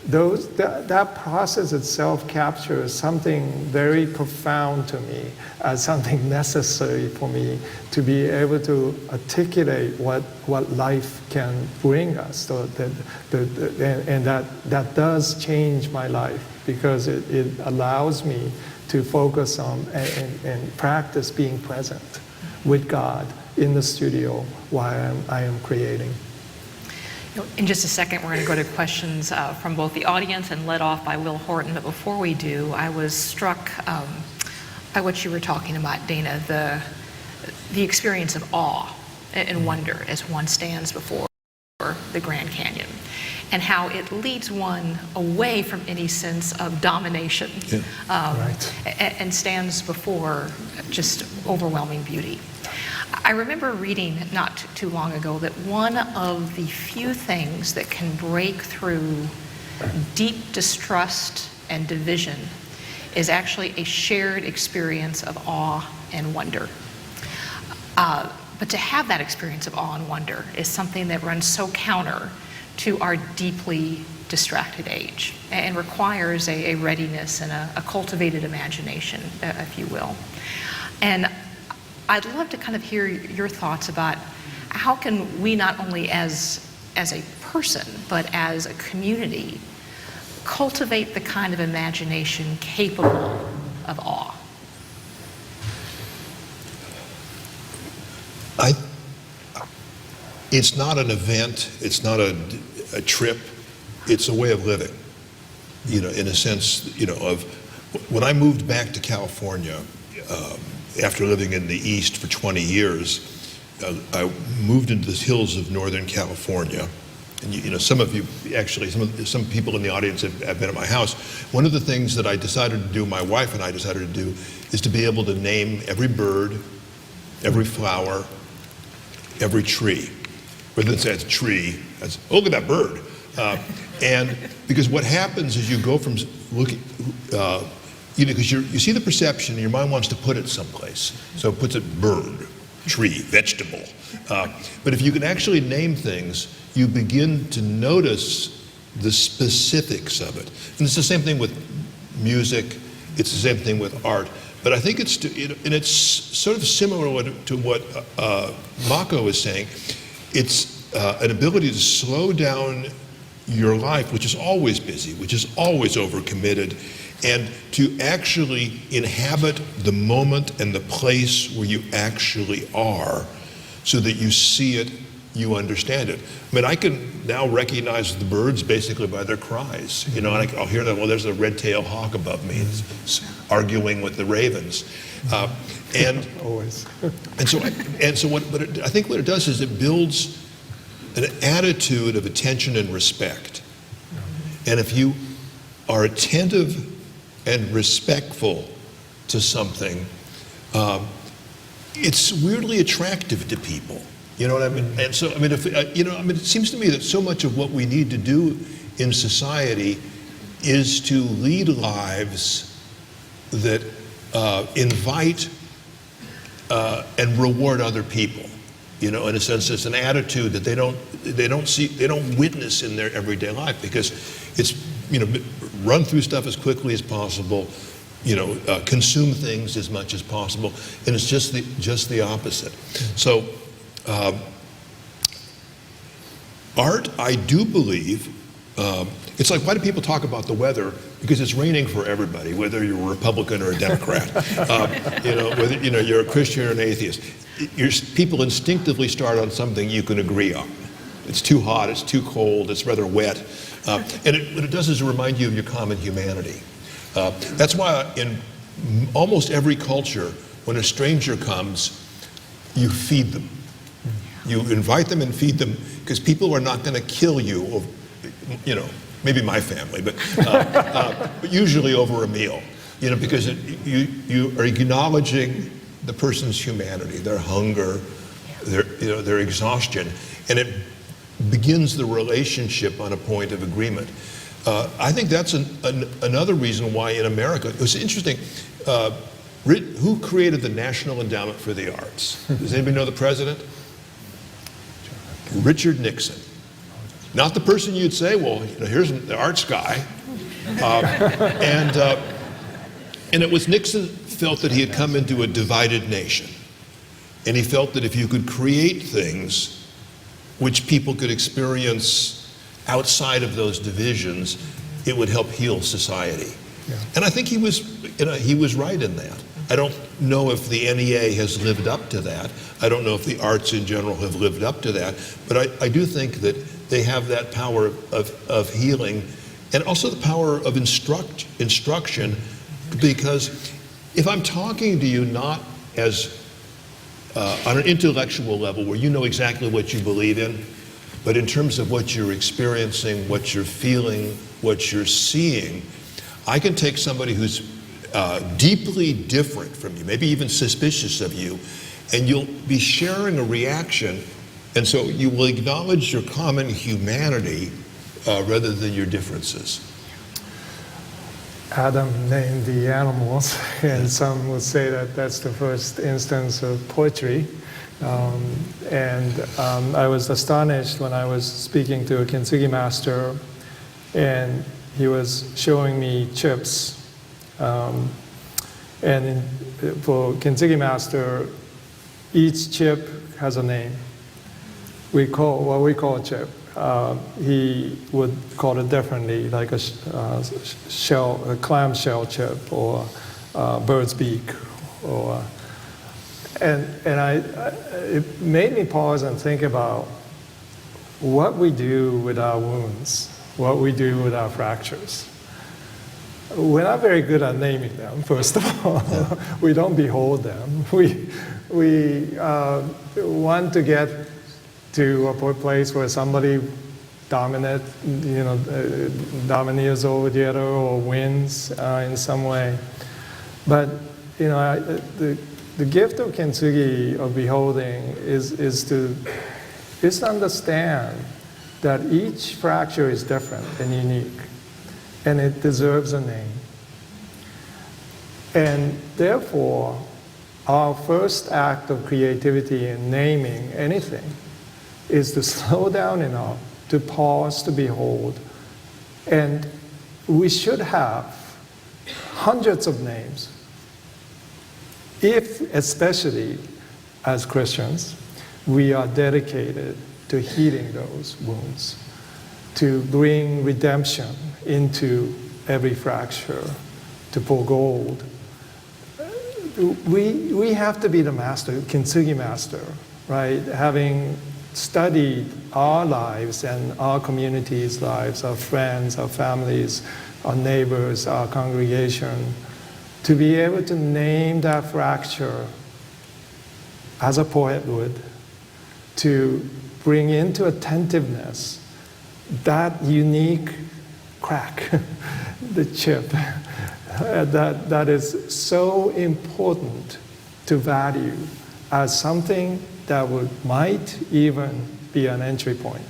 That process itself captures something very profound to me as something necessary for me to be able to articulate what life can bring us. And that does change my life, because it allows me to focus on and practice being present with God in the studio while I am creating. In just a second, we're going to go to questions from both the audience and led off by Will Horton. But before we do, I was struck by what you were talking about, Dana, the experience of awe and wonder as one stands before the Grand Canyon, and how it leads one away from any sense of domination, and stands before just overwhelming beauty. I remember reading not too long ago that one of the few things that can break through deep distrust and division is actually a shared experience of awe and wonder. But to have that experience of awe and wonder is something that runs so counter to our deeply distracted age and requires a readiness and a cultivated imagination, if you will. And I'd love to kind of hear your thoughts about how can we, not only as a person, but as a community, cultivate the kind of imagination capable of awe? It's not an event, it's not a trip, it's a way of living. In a sense, of when I moved back to California, after living in the East for 20 years, I moved into the hills of Northern California. And some of you, actually, some people in the audience have been at my house. One of the things that I decided to do, my wife and I decided to do, is to be able to name every bird, every flower, every tree. Rather than say it's a tree, that's, oh, look at that bird. And because what happens is you go from looking, because you see the perception and your mind wants to put it someplace. So it puts it bird, tree, vegetable. But if you can actually name things, you begin to notice the specifics of it. And it's the same thing with music, it's the same thing with art. But I think it's sort of similar to what Mako is saying. It's an ability to slow down your life, which is always busy, which is always overcommitted, and to actually inhabit the moment and the place where you actually are, so that you see it, you understand it. I mean, I can now recognize the birds basically by their cries. And I'll hear them, well, there's a red-tailed hawk above me, it's arguing with the ravens. And always. I think what it does is it builds an attitude of attention and respect. And if you are attentive and respectful to something, it's weirdly attractive to people. You know what I mean? And so, it seems to me that so much of what we need to do in society is to lead lives that invite and reward other people. In a sense, it's an attitude that they don't witness in their everyday life, because it's, run through stuff as quickly as possible, consume things as much as possible, and it's just the opposite. So, art, I do believe, it's like, why do people talk about the weather? Because it's raining for everybody, whether you're a Republican or a Democrat, whether you're a Christian or an atheist. People instinctively start on something you can agree on. It's too hot, it's too cold, it's rather wet. And what it does is remind you of your common humanity. That's why in almost every culture, when a stranger comes, you feed them. You invite them and feed them, because people are not going to kill you, you know, maybe my family, but usually over a meal, you know, because you are acknowledging the person's humanity, their hunger, their exhaustion, and it begins the relationship on a point of agreement. I think that's another reason why in America, it was interesting, who created the National Endowment for the Arts? Does anybody know the president? Richard Nixon. Not the person you'd say, well, you know, here's the arts guy. And it was Nixon felt that he had come into a divided nation. And he felt that if you could create things which people could experience outside of those divisions, it would help heal society. Yeah. And I think he was right in that. I don't know if the NEA has lived up to that. I don't know if the arts in general have lived up to that. But I do think that they have that power of healing, and also the power of instruction, because if I'm talking to you not as on an intellectual level where you know exactly what you believe in, but in terms of what you're experiencing, what you're feeling, what you're seeing, I can take somebody who's deeply different from you, maybe even suspicious of you, and you'll be sharing a reaction, and so you will acknowledge your common humanity rather than your differences. Adam named the animals, and some would say that that's the first instance of poetry. I was astonished when I was speaking to a kintsugi master, and he was showing me chips. For kintsugi master, each chip has a name. What we call a chip. He would call it differently, like a clam shell chip, or bird's beak, it made me pause and think about what we do with our wounds, what we do with our fractures. We're not very good at naming them, first of all. We don't behold them. We want to get to a place where somebody dominates over the other or wins in some way. But the gift of kintsugi, of beholding, is to understand that each fracture is different and unique, and it deserves a name. And therefore, our first act of creativity in naming anything is to slow down enough to pause, to behold. And we should have hundreds of names, if, especially as Christians, we are dedicated to healing those wounds, to bring redemption into every fracture, to pour gold. We have to be the master, kintsugi master, right? Having studied our lives and our community's lives, our friends, our families, our neighbors, our congregation, to be able to name that fracture as a poet would, to bring into attentiveness that unique crack, the chip, that is so important to value as something that might even be an entry point,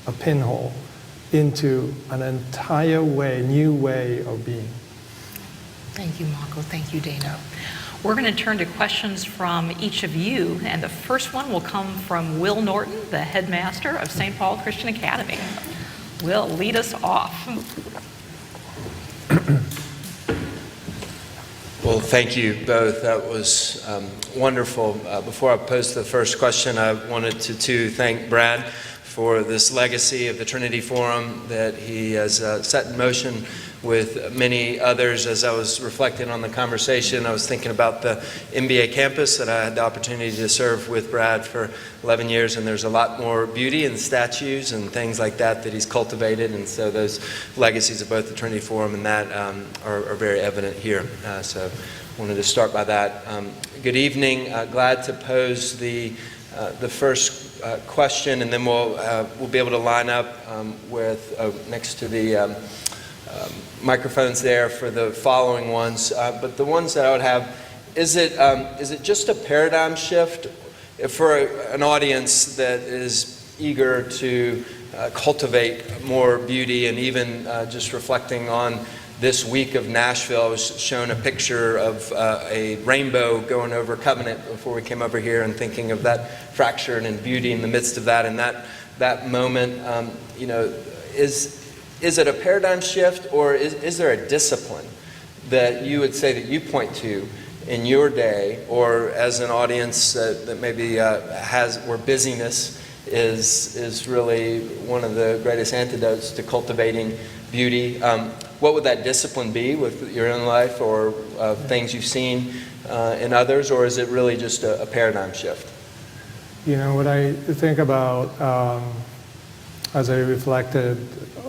a pinhole into an entire new way of being. Thank you, Mako. Thank you, Dana. We're going to turn to questions from each of you, and the first one will come from Will Norton, the headmaster of St. Paul Christian Academy. Will, lead us off. Well, thank you both. That was wonderful. Before I pose the first question, I wanted to thank Brad for this legacy of the Trinity Forum that he has set in motion with many others. As I was reflecting on the conversation, I was thinking about the MBA campus that I had the opportunity to serve with Brad for 11 years, and there's a lot more beauty in statues and things like that he's cultivated, and so those legacies of both the Trinity Forum and that are very evident here. So I wanted to start by that. Good evening. Glad to pose the first question, and then we'll be able to line up with next to the microphones there for the following ones. But the ones that I would have, is it just a paradigm shift for an audience that is eager to cultivate more beauty, and even just reflecting on this week of Nashville? I was shown a picture of a rainbow going over Covenant before we came over here, and thinking of that fracture and beauty in the midst of that, and that moment. Is it a paradigm shift, or is there a discipline that you would say that you point to in your day, or as an audience that maybe where busyness is really one of the greatest antidotes to cultivating beauty? What would that discipline be with your own life, or things you've seen in others, or is it really just a paradigm shift? What I think about as I reflected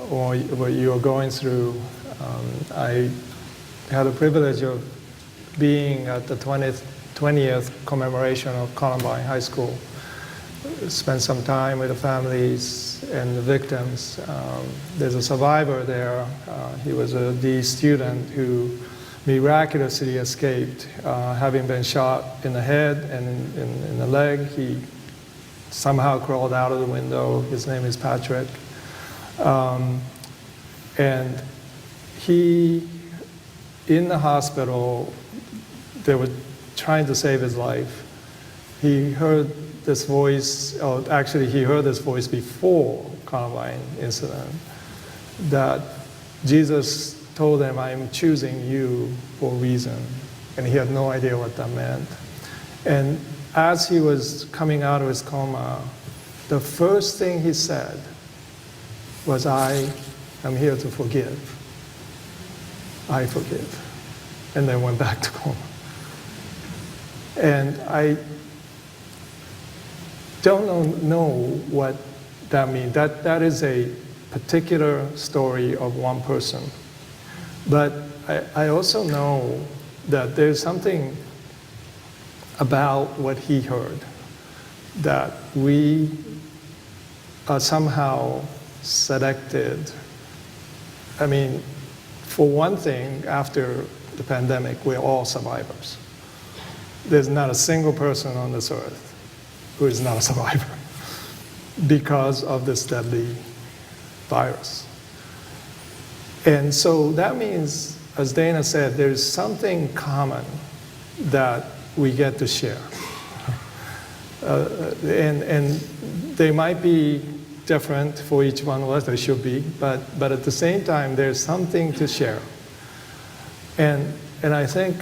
on what you were going through, I had the privilege of being at the 20th commemoration of Columbine High School. Spent some time with the families and the victims. There's a survivor there. He was a D student who miraculously escaped, having been shot in the head and in the leg. He somehow crawled out of the window. His name is Patrick. And he, in the hospital, they were trying to save his life. He heard this voice, actually he heard this voice before Columbine incident, that Jesus told him, "I'm choosing you for a reason." And he had no idea what that meant. And as he was coming out of his coma, the first thing he said was, "I am here to forgive. I forgive." And then went back to coma. And I don't know what that means. That is a particular story of one person. But I also know that there's something about what he heard that we are somehow selected. I mean, for one thing, after the pandemic, we're all survivors. There's not a single person on this earth who is not a survivor because of this deadly virus. And so that means, as Dana said, there's something common that we get to share. And they might be different for each one of us, they should be, but at the same time, there's something to share. And I think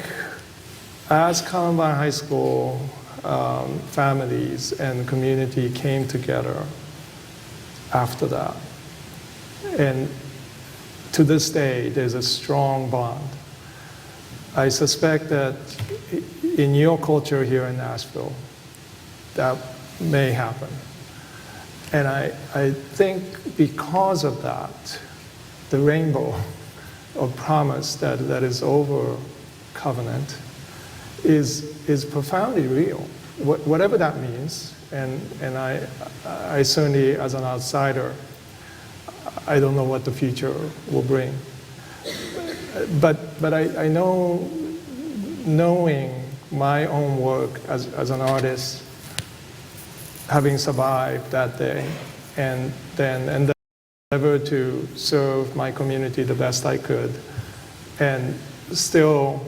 as Columbine High School families and community came together after that, and to this day, there's a strong bond. I suspect that in your culture here in Nashville, that may happen. And I think because of that, the rainbow of promise that is over Covenant is profoundly real, whatever that means. And I certainly, as an outsider, I don't know what the future will bring. But I know, knowing my own work as an artist, having survived that day, and then endeavor to serve my community the best I could, and still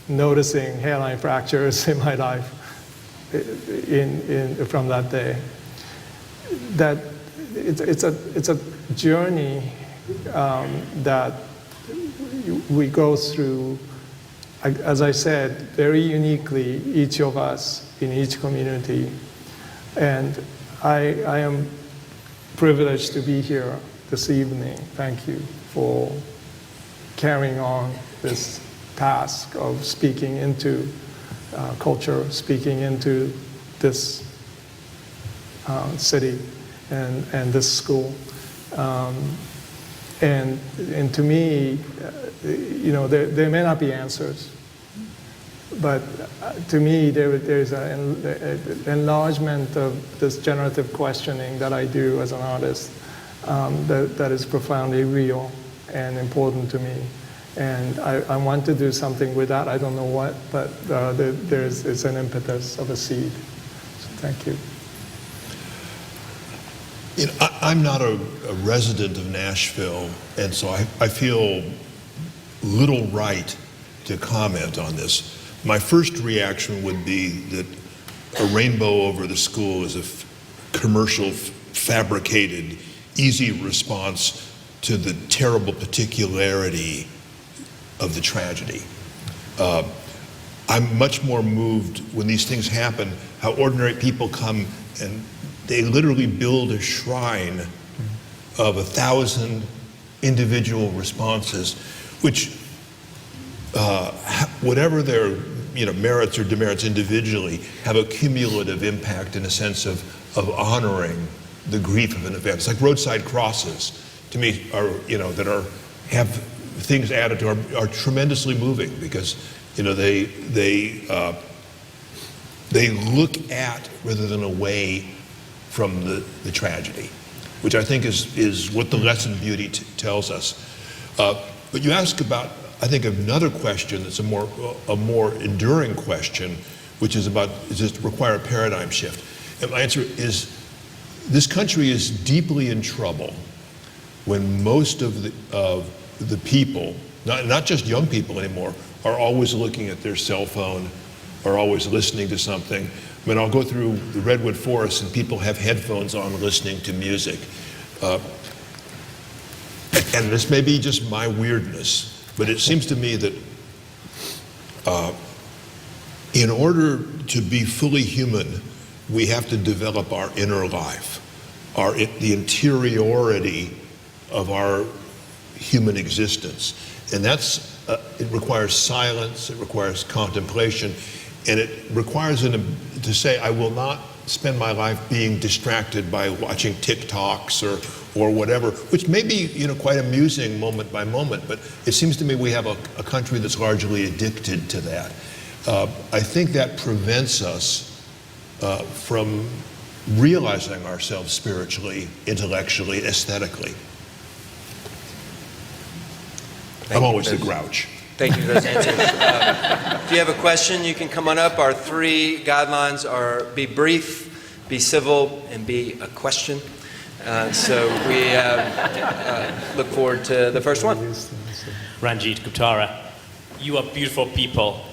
noticing hairline fractures in my life from that day, that it's a journey that we go through, as I said, very uniquely, each of us in each community. And I am privileged to be here this evening. Thank you for carrying on this task of speaking into culture, speaking into this city and this school. And to me, there may not be answers. but to me, there's an enlargement of this generative questioning that I do as an artist that is profoundly real and important to me. And I want to do something with that. I don't know what, but it's an impetus of a seed. So thank you. You know, I'm not a resident of Nashville, and so I feel little right to comment on this. My first reaction would be that a rainbow over the school is a commercial, fabricated, easy response to the terrible particularity of the tragedy. I'm much more moved when these things happen, how ordinary people come and they literally build a shrine of 1,000 individual responses, which, whatever their merits or demerits individually, have a cumulative impact in a sense of honoring the grief of an event. It's like roadside crosses, to me, have things added to are tremendously moving because they look at rather than away from the tragedy, which I think is what the lesson beauty tells us. But you ask about, I think, another question that's a more enduring question, which is about, does this require a paradigm shift? And my answer is, this country is deeply in trouble when most of the people, not just young people anymore, are always looking at their cell phone, are always listening to something. I mean, I'll go through the redwood forest and people have headphones on listening to music. And this may be just my weirdness, but it seems to me that in order to be fully human, we have to develop our inner life, the interiority of our human existence. And it requires silence, it requires contemplation, and it requires to say, I will not spend my life being distracted by watching TikToks or whatever, which may be quite amusing moment by moment, but it seems to me we have a country that's largely addicted to that. I think that prevents us from realizing ourselves spiritually, intellectually, aesthetically. I'm always the grouch. Thank you for those answers. If you have a question, you can come on up. Our 3 guidelines are be brief, be civil, and be a question. So we look forward to the first one. Ranjit Guptara, you are beautiful people.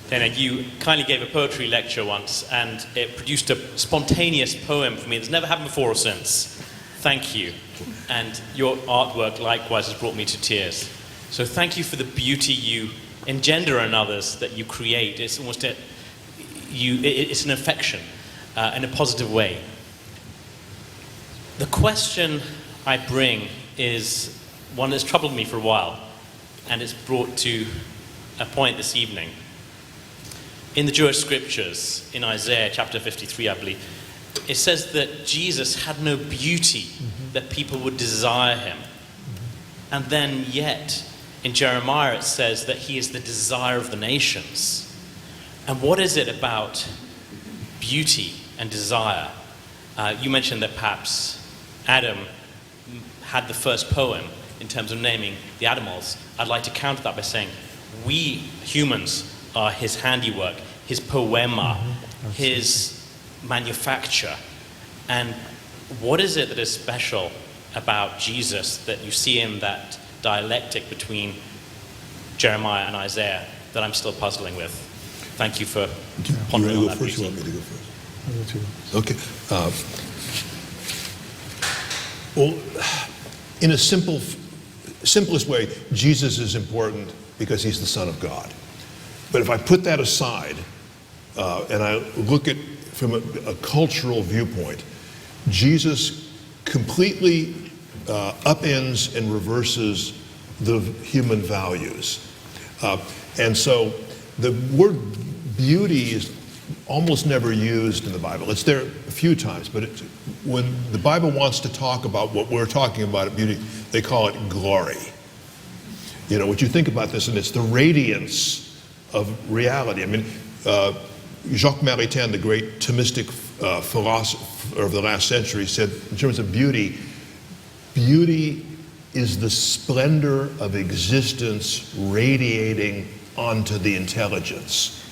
Dana, you kindly gave a poetry lecture once, and it produced a spontaneous poem for me that's never happened before or since. Thank you. And your artwork likewise has brought me to tears. So thank you for the beauty you engender in others, that you create. It's almost it's an affection in a positive way. The question I bring is one that's troubled me for a while, and it's brought to a point this evening. In the Jewish scriptures, in Isaiah chapter 53, I believe, it says that Jesus had no beauty that people would desire him. And then yet, in Jeremiah, it says that he is the desire of the nations. And what is it about beauty and desire? You mentioned that perhaps Adam had the first poem in terms of naming the animals. I'd like to counter that by saying we humans are his handiwork, his poema, his manufacture. And what is it that is special about Jesus that you see in that dialectic between Jeremiah and Isaiah that I'm still puzzling with? Thank you for pondering on that. You want me to go first? Okay. Well, in a simplest way, Jesus is important because he's the Son of God. But if I put that aside and I look at from a cultural viewpoint, Jesus completely upends and reverses the human values. And so the word beauty is almost never used in the Bible. It's there a few times, but when the Bible wants to talk about what we're talking about at beauty, they call it glory. What you think about this, and it's the radiance of reality. I mean, Jacques Maritain, the great Thomistic philosopher of the last century, said in terms of beauty, beauty is the splendor of existence radiating onto the intelligence.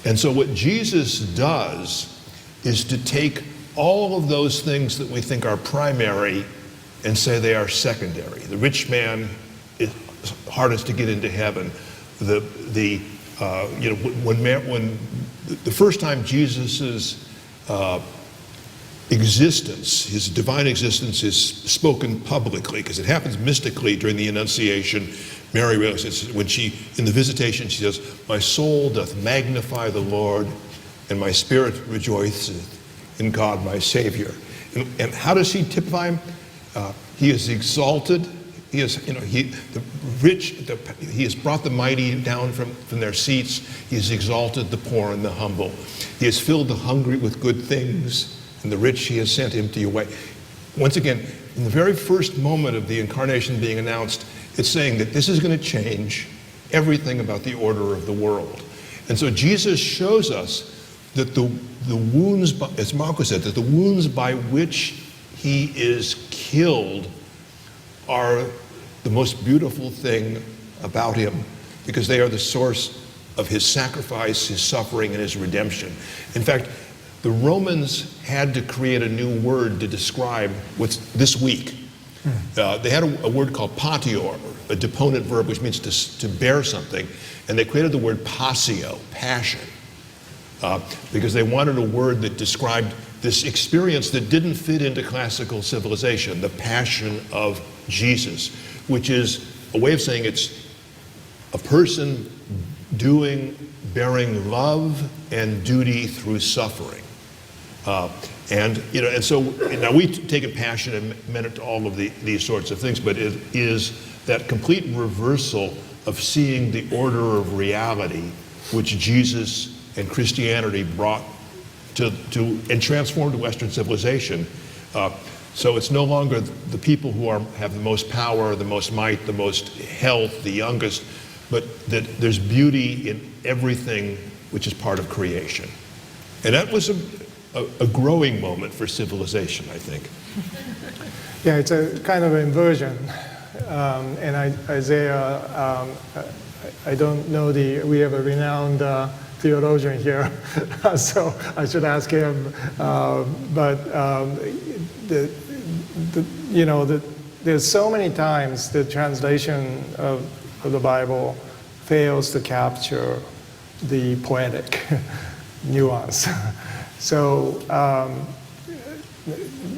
And so what Jesus does is to take all of those things that we think are primary and say they are secondary. The rich man is hardest to get into heaven. When the first time Jesus's existence, his divine existence, is spoken publicly, because it happens mystically during the Annunciation. Mary realizes when she, in the visitation, she says, "My soul doth magnify the Lord, and my spirit rejoiceth in God my Savior." And how does he typify him? He is exalted. He is, he has brought the mighty down from their seats. He has exalted the poor and the humble. He has filled the hungry with good things, and the rich he has sent empty away. Once again, in the very first moment of the incarnation being announced, it's saying that this is going to change everything about the order of the world. And so Jesus shows us that the wounds, as Marco said, that the wounds by which he is killed are the most beautiful thing about him, because they are the source of his sacrifice, his suffering, and his redemption. In fact, the Romans had to create a new word to describe what's this week. They had a word called patior, a deponent verb, which means to bear something, and they created the word passio, passion, because they wanted a word that described this experience that didn't fit into classical civilization, the passion of Jesus, which is a way of saying it's a person bearing love and duty through suffering. And so now we take a passion and meant it to all of these sorts of things, but it is that complete reversal of seeing the order of reality which Jesus and Christianity brought to and transformed Western civilization. So it's no longer the people who have the most power, the most might, the most health, the youngest, but that there's beauty in everything which is part of creation. And that was a growing moment for civilization, I think. Yeah, it's a kind of inversion. And Isaiah, I don't know we have a renowned theologian here, so I should ask him. There's so many times the translation of the Bible fails to capture the poetic nuance. So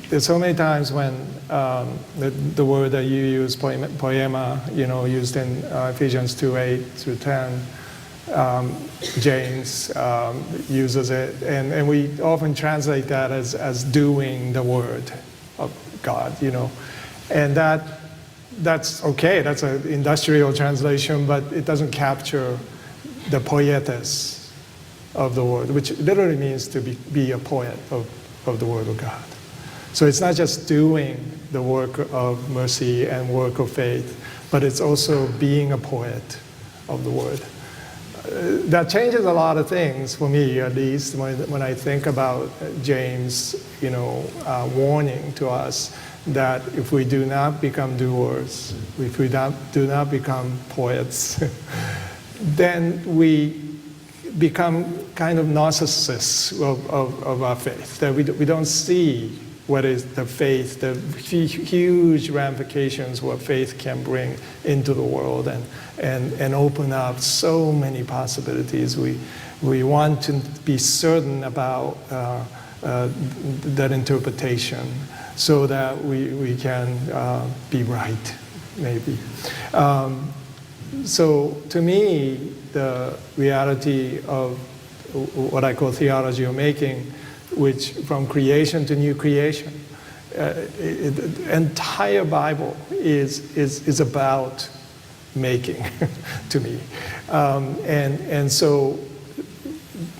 there's so many times when the word that you use, poema, used in Ephesians 2:8-10, James uses it, and we often translate that as doing the word of God, and that's okay. That's an industrial translation, but it doesn't capture the poietes of the word, which literally means to be a poet of the word of God. So it's not just doing the work of mercy and work of faith, but it's also being a poet of the word. That changes a lot of things for me, at least, when I think about James, warning to us that if we do not become doers, if we do not become poets, then we become kind of narcissists of our faith, that we don't see what is the faith, the huge ramifications what faith can bring into the world and open up so many possibilities. We want to be certain about that interpretation so that we can be right, maybe. So to me, the reality of what I call theology of making, which from creation to new creation, the entire Bible is about making to me. And so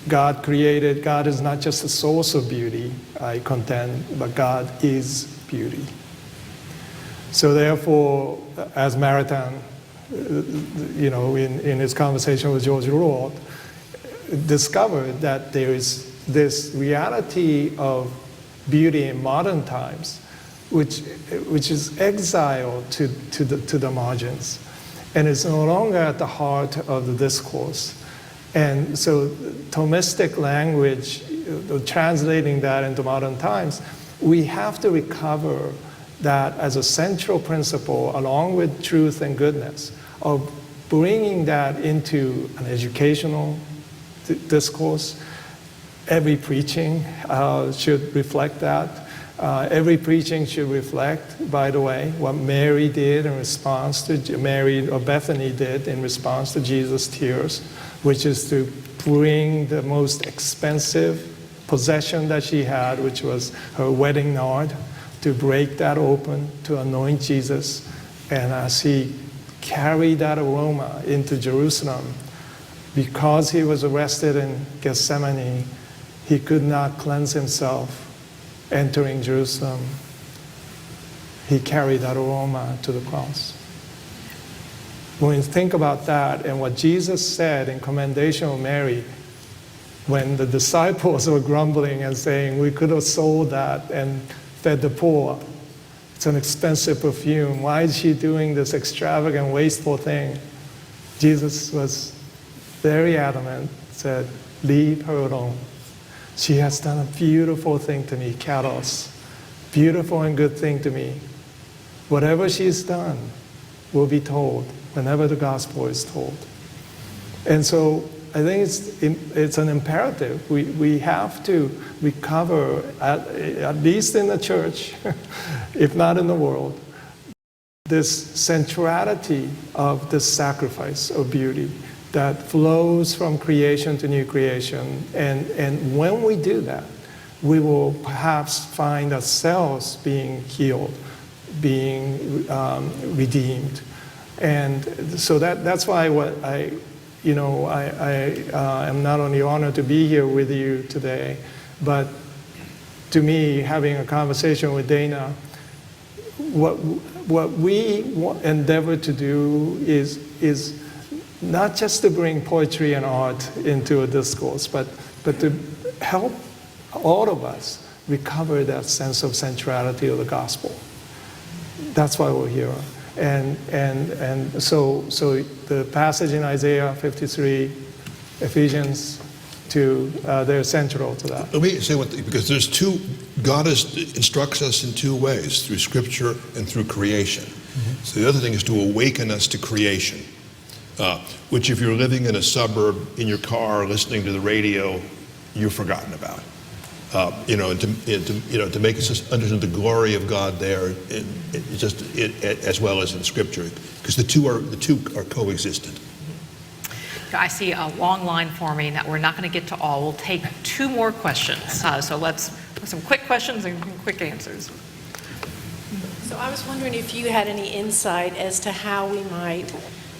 God created, God is not just the source of beauty, I contend, but God is beauty. So therefore, as Maritain in his conversation with George Rouault, discovered that there is this reality of beauty in modern times, which is exiled to the margins, and is no longer at the heart of the discourse. And so Thomistic language, translating that into modern times, we have to recover that as a central principle, along with truth and goodness, of bringing that into an educational discourse. Every preaching should reflect that. Every preaching should reflect, by the way, what Mary did in response to, Bethany did in response to Jesus' tears, which is to bring the most expensive possession that she had, which was her wedding nard, to break that open, to anoint Jesus. And as he carried that aroma into Jerusalem, because he was arrested in Gethsemane, he could not cleanse himself entering Jerusalem. He carried that aroma to the cross. When you think about that and what Jesus said in commendation of Mary, when the disciples were grumbling and saying, we could have sold that and fed the poor. It's an expensive perfume. Why is she doing this extravagant, wasteful thing? Jesus was very adamant, said, leave her alone. She has done a beautiful thing to me, kalos. Beautiful and good thing to me. Whatever she's done will be told whenever the gospel is told. And so I think it's an imperative. We have to recover, at least in the church, if not in the world, this centrality of the sacrifice of beauty that flows from creation to new creation. And when we do that, we will perhaps find ourselves being healed, being redeemed. And so that's why I am not only honored to be here with you today, but to me, having a conversation with Dana, what we endeavor to do is not just to bring poetry and art into a discourse, but to help all of us recover that sense of centrality of the gospel. That's why we're here. And so the passage in Isaiah 53, Ephesians 2, they're central to that. Let me say because there's two, God instructs us in two ways, through Scripture and through creation. Mm-hmm. So the other thing is to awaken us to creation, which if you're living in a suburb, in your car, listening to the radio, you've forgotten about. And to make us understand the glory of God there, as well as in Scripture, because the two are coexistent. I see a long line forming that we're not going to get to all. We'll take two more questions. So let's some quick questions and quick answers. So I was wondering if you had any insight as to how we might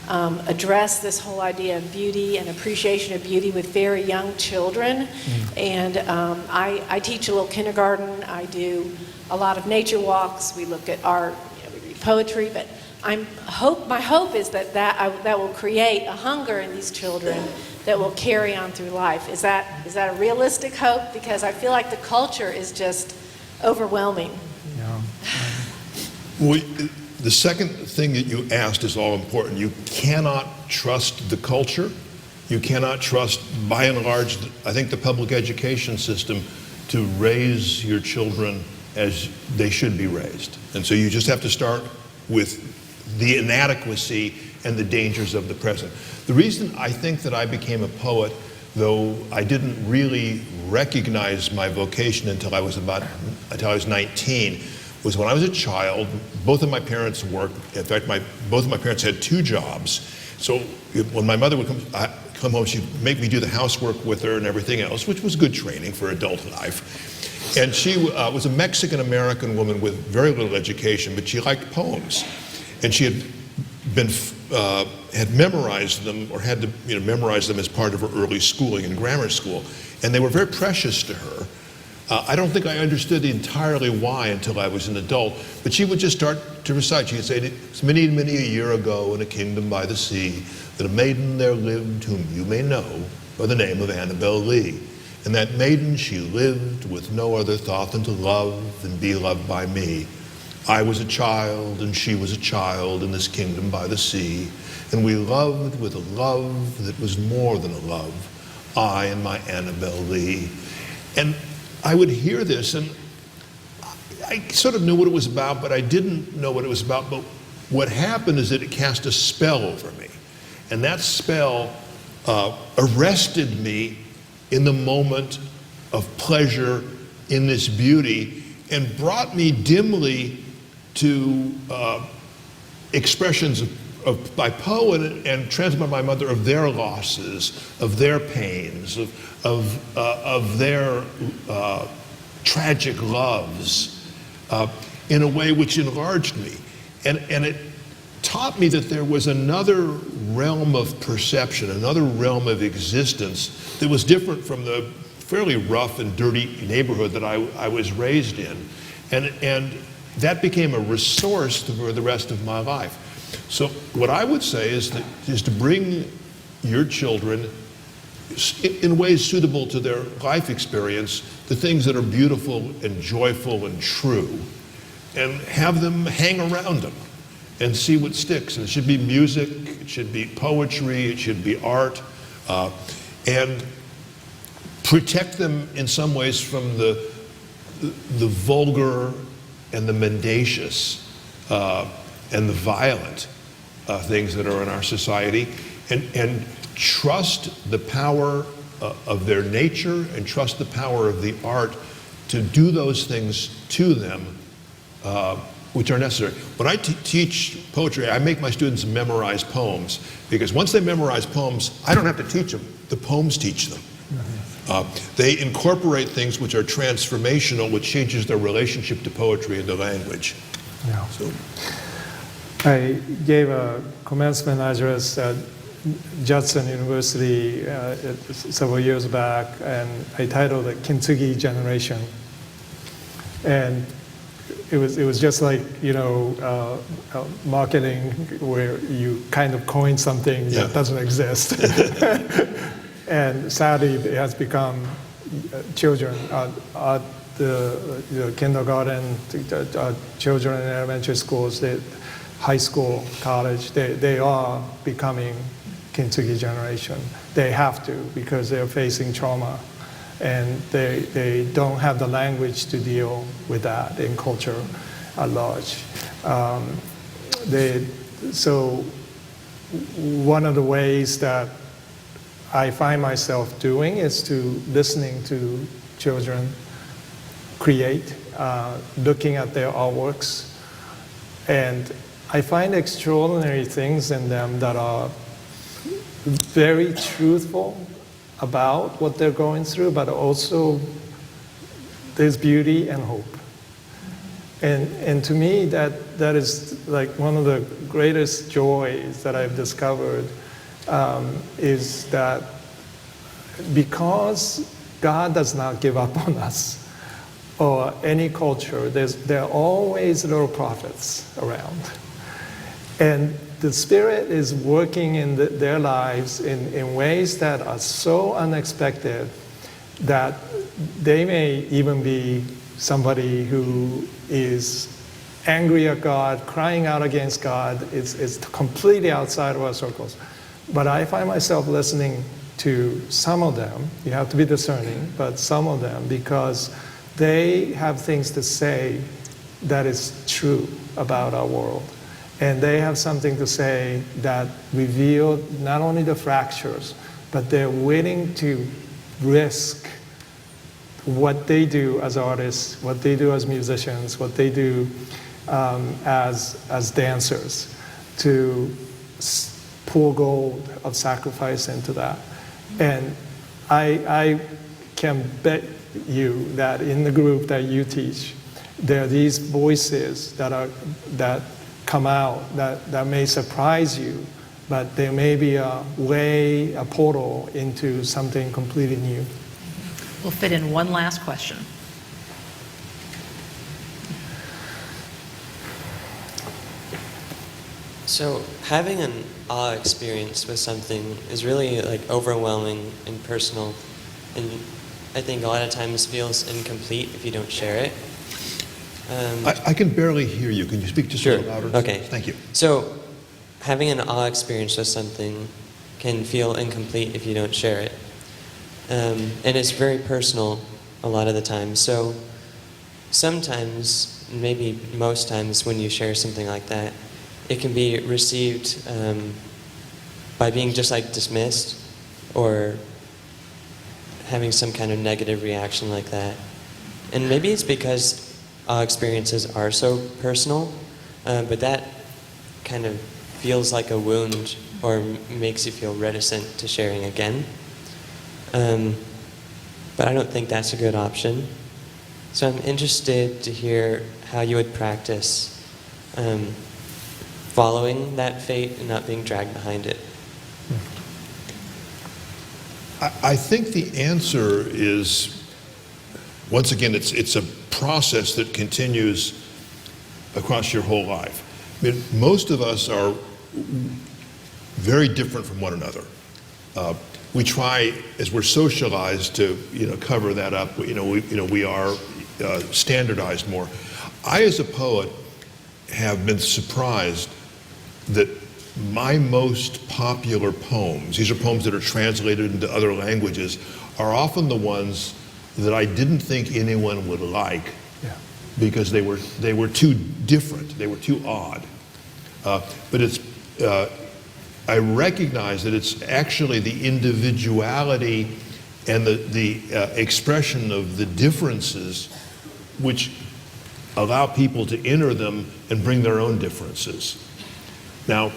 address this whole idea of beauty and appreciation of beauty with very young children. And I teach a little kindergarten. I do a lot of nature walks. We look at art, we read poetry, but my hope is that will create a hunger in these children that will carry on through life. Is that a realistic hope? Because I feel like the culture is just overwhelming. Yeah. Well, the second thing that you asked is all important. You cannot trust the culture. You cannot trust, by and large, I think the public education system to raise your children as they should be raised. And so you just have to start with the inadequacy and the dangers of the present. The reason I think that I became a poet, though I didn't really recognize my vocation until I was 19, was when I was a child. Both of my parents worked. In fact, both of my parents had two jobs. So when my mother would come home, she'd make me do the housework with her and everything else, which was good training for adult life. And she was a Mexican-American woman with very little education, but she liked poems. And she had memorized them, or had to memorize them as part of her early schooling in grammar school. And they were very precious to her. I don't think I understood entirely why until I was an adult, but she would just start to recite. She would say, "It's many, many a year ago in a kingdom by the sea, that a maiden there lived whom you may know by the name of Annabel Lee. And that maiden she lived with no other thought than to love and be loved by me. I was a child and she was a child in this kingdom by the sea, and we loved with a love that was more than a love, I and my Annabel Lee." And I would hear this, and I sort of knew what it was about, but I didn't know what it was about. But what happened is that it cast a spell over me. And that spell arrested me in the moment of pleasure in this beauty and brought me dimly to expressions of by Poe and transmitted by my mother of their losses, of their pains, of their tragic loves, in a way which enlarged me. And it taught me that there was another realm of perception, another realm of existence that was different from the fairly rough and dirty neighborhood that I was raised in. And that became a resource for the rest of my life. So what I would say is to bring your children in ways suitable to their life experience, the things that are beautiful and joyful and true, and have them hang around them and see what sticks. And it should be music, it should be poetry, it should be art, and protect them in some ways from the vulgar and the mendacious and the violent things that are in our society, and trust the power of their nature and trust the power of the art to do those things to them which are necessary. When I teach poetry, I make my students memorize poems, because once they memorize poems, I don't have to teach them. The poems teach them. They incorporate things which are transformational, which changes their relationship to poetry and to language. Yeah. So, I gave a commencement address at Judson University several years back, and I titled it Kintsugi Generation. And it was just like, marketing where you kind of coin something that doesn't exist. And sadly, it has become children at the kindergarten, children in elementary schools, high school, college, they are becoming Kintsugi generation. They have to, because they're facing trauma, and they don't have the language to deal with that in culture at large. So one of the ways that I find myself doing is to listening to children create, looking at their artworks, and I find extraordinary things in them that are very truthful about what they're going through, but also there's beauty and hope. And to me, that is like one of the greatest joys that I've discovered, is that because God does not give up on us, or any culture, there are always little prophets around. And the Spirit is working in their lives in ways that are so unexpected that they may even be somebody who is angry at God, crying out against God. It's completely outside of our circles. But I find myself listening to some of them. You have to be discerning, but some of them, because they have things to say that is true about our world. And they have something to say that reveal not only the fractures, but they're willing to risk what they do as artists, what they do as musicians, what they do as dancers, to pour gold of sacrifice into that. And I can bet you that in the group that you teach, there are these voices that come out that may surprise you, but there may be a portal into something completely new. We'll fit in one last question. So having an awe experience with something is really like overwhelming and personal, and I think a lot of times feels incomplete if you don't share it. I can barely hear you. Can you speak just a little louder? Okay. Thank you. So having an awe experience with something can feel incomplete if you don't share it. And it's very personal a lot of the time. So sometimes, maybe most times when you share something like that, it can be received by being just like dismissed or having some kind of negative reaction like that. And maybe it's because our experiences are so personal, but that kind of feels like a wound or makes you feel reticent to sharing again. But I don't think that's a good option. So I'm interested to hear how you would practice following that fate and not being dragged behind it. I think the answer is, once again, it's a process that continues across your whole life. I mean, most of us are very different from one another. We try, as we're socialized, to cover that up. We are standardized more. I, as a poet, have been surprised that my most popular poems, these are poems that are translated into other languages, are often the ones that I didn't think anyone would like because they were too different, they were too odd. But it's I recognize that it's actually the individuality and the expression of the differences which allow people to enter them and bring their own differences. Now,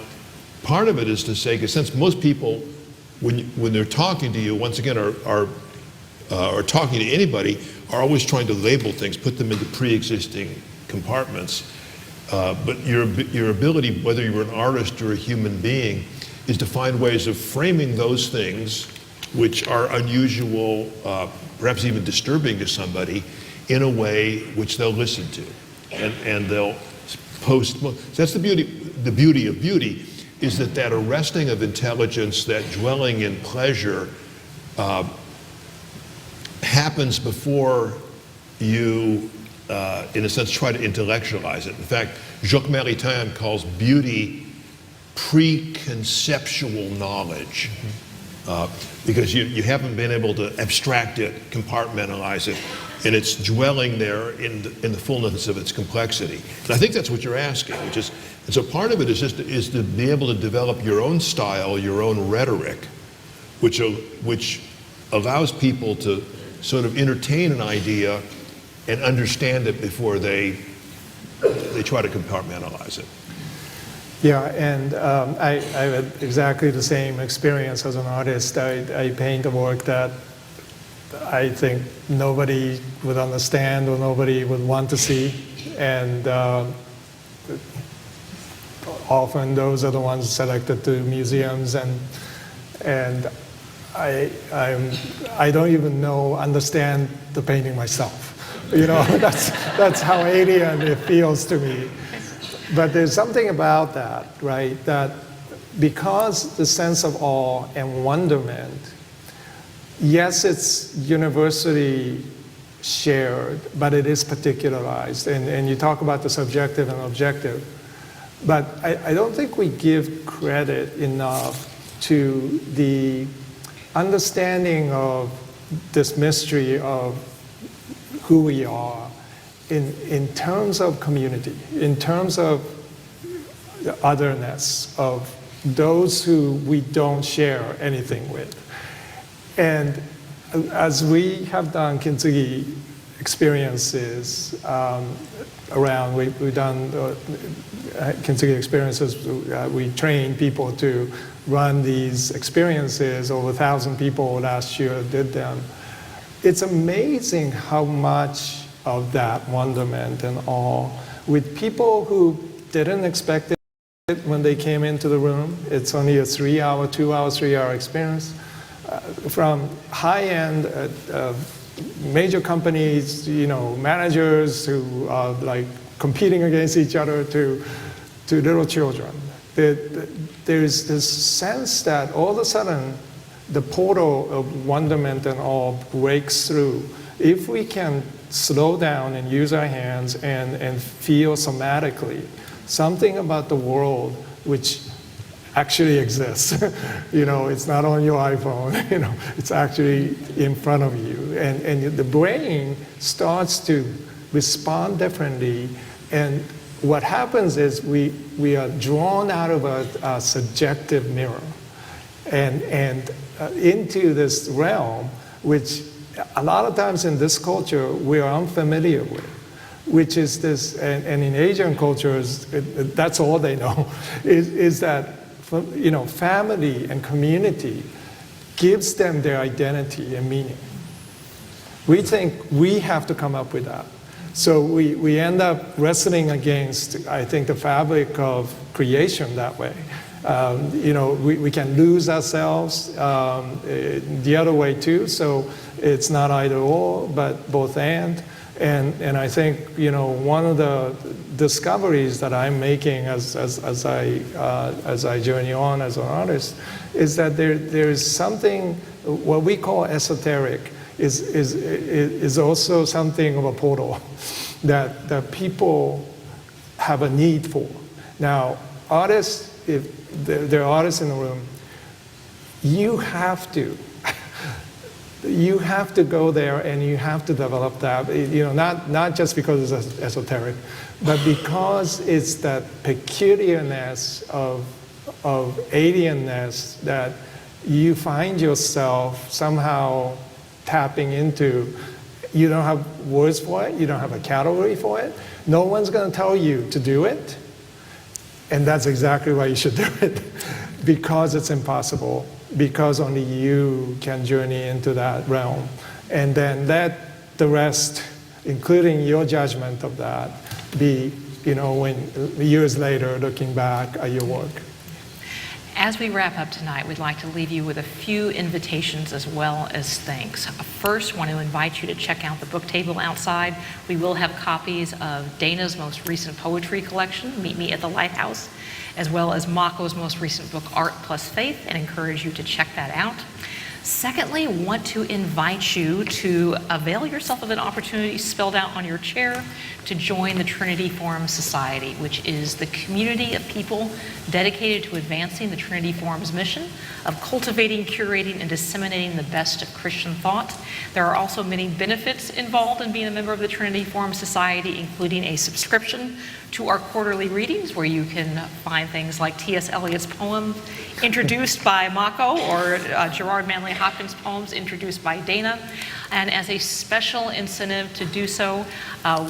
part of it is to say, because since most people, when they're talking to you, once again, are talking to anybody, are always trying to label things, put them into pre-existing compartments. But your ability, whether you're an artist or a human being, is to find ways of framing those things which are unusual, perhaps even disturbing to somebody, in a way which they'll listen to, and they'll post. So that's the beauty. The beauty of beauty is that arresting of intelligence, that dwelling in pleasure, happens before you, in a sense, try to intellectualize it. In fact, Jacques Maritain calls beauty preconceptual knowledge, because you haven't been able to abstract it, compartmentalize it, and it's dwelling there in the fullness of its complexity. And I think that's what you're asking, and so part of it is to be able to develop your own style, your own rhetoric, which allows people to sort of entertain an idea and understand it before they try to compartmentalize it. Yeah, and I had exactly the same experience as an artist. I paint a work that I think nobody would understand or nobody would want to see, and often those are the ones selected to museums, and I don't even understand the painting myself. That's how alien it feels to me. But there's something about that, right? That because the sense of awe and wonderment, yes, it's universally shared, but it is particularized. And you talk about the subjective and objective. But I don't think we give credit enough to the understanding of this mystery of who we are in terms of community, in terms of the otherness, of those who we don't share anything with. And as we have done kintsugi experiences around, we've done kintsugi experiences, we train people to run these experiences. Over 1,000 people last year did them. It's amazing how much of that wonderment and awe with people who didn't expect it when they came into the room. It's only a 3-hour, 2-hour, 3-hour experience. From high-end major companies, managers who are like competing against each other, to little children. there's this sense that all of a sudden the portal of wonderment and awe breaks through. If we can slow down and use our hands and feel somatically something about the world which actually exists. It's not on your iPhone, it's actually in front of you. And the brain starts to respond differently. And what happens is we are drawn out of a subjective mirror and into this realm, which a lot of times in this culture we are unfamiliar with, which is this, and in Asian cultures, that's all they know, is that family and community gives them their identity and meaning. We think we have to come up with that. So we end up wrestling against, I think, the fabric of creation that way. We can lose ourselves the other way too, so it's not either or, but both and. And I think, one of the discoveries that I'm making as I journey on as an artist is that there's something, what we call esoteric, is also something of a portal that people have a need for. Now, artists, if there are artists in the room, you have to go there and you have to develop that, not just because it's esoteric, but because it's that peculiarness of alienness that you find yourself somehow tapping into. You don't have words for it, you don't have a category for it. No one's going to tell you to do it, and that's exactly why you should do it, because it's impossible. Because only you can journey into that realm. And then let the rest, including your judgment of that, be, when years later looking back at your work. As we wrap up tonight, we'd like to leave you with a few invitations as well as thanks. First, I want to invite you to check out the book table outside. We will have copies of Dana's most recent poetry collection, Meet Me at the Lighthouse, as well as Mako's most recent book, Art Plus Faith, and encourage you to check that out. Secondly, want to invite you to avail yourself of an opportunity spelled out on your chair to join the Trinity Forum Society, which is the community of people dedicated to advancing the Trinity Forum's mission of cultivating, curating, and disseminating the best of Christian thought. There are also many benefits involved in being a member of the Trinity Forum Society, including a subscription to our quarterly readings, where you can find things like T.S. Eliot's poem introduced by Mako, or Gerard Manley Hopkins' poems introduced by Dana. And as a special incentive to do so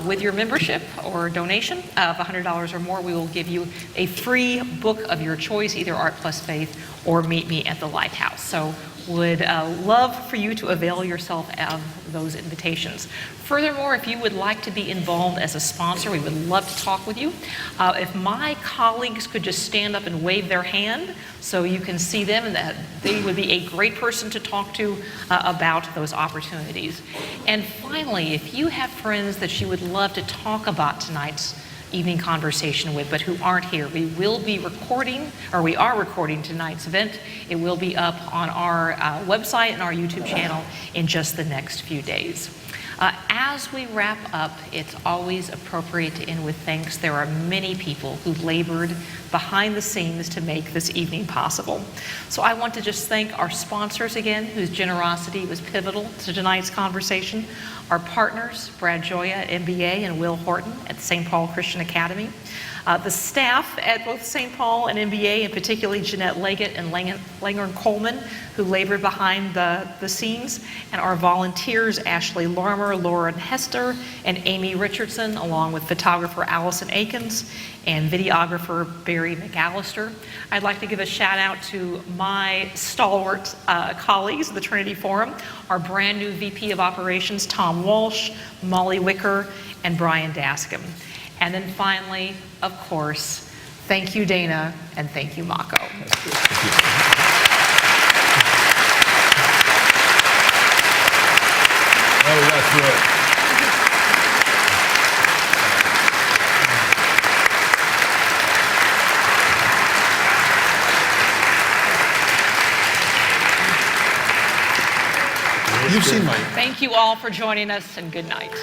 with your membership or donation of $100 or more, we will give you a free book of your choice, either Art Plus Faith or Meet Me at the Lighthouse. So would love for you to avail yourself of those invitations. Furthermore, if you would like to be involved as a sponsor, we would love to talk with you. If my colleagues could just stand up and wave their hand so you can see them, and that they would be a great person to talk to about those opportunities. And finally, if you have friends that you would love to talk about tonight's evening conversation with, but who aren't here, we are recording tonight's event. It will be up on our website and our YouTube channel in just the next few days. As we wrap up, it's always appropriate to end with thanks. There are many people who labored behind the scenes to make this evening possible. So I want to just thank our sponsors again, whose generosity was pivotal to tonight's conversation. Our partners, Brad Gioia at MBA and Will Horton at St. Paul Christian Academy. The staff at both St. Paul and MBA, and particularly Jeanette Leggett and Langer Coleman, who labored behind the scenes, and our volunteers, Ashley Larmer, Lauren Hester, and Amy Richardson, along with photographer Allison Akins and videographer Barry McAllister. I'd like to give a shout out to my stalwart colleagues at the Trinity Forum, our brand new VP of Operations, Tom Walsh, Molly Wicker, and Brian Dascom. And then finally, of course, thank you, Dana, and thank you, Mako. Oh, that's right. You've seen my Thank you all for joining us, and good night.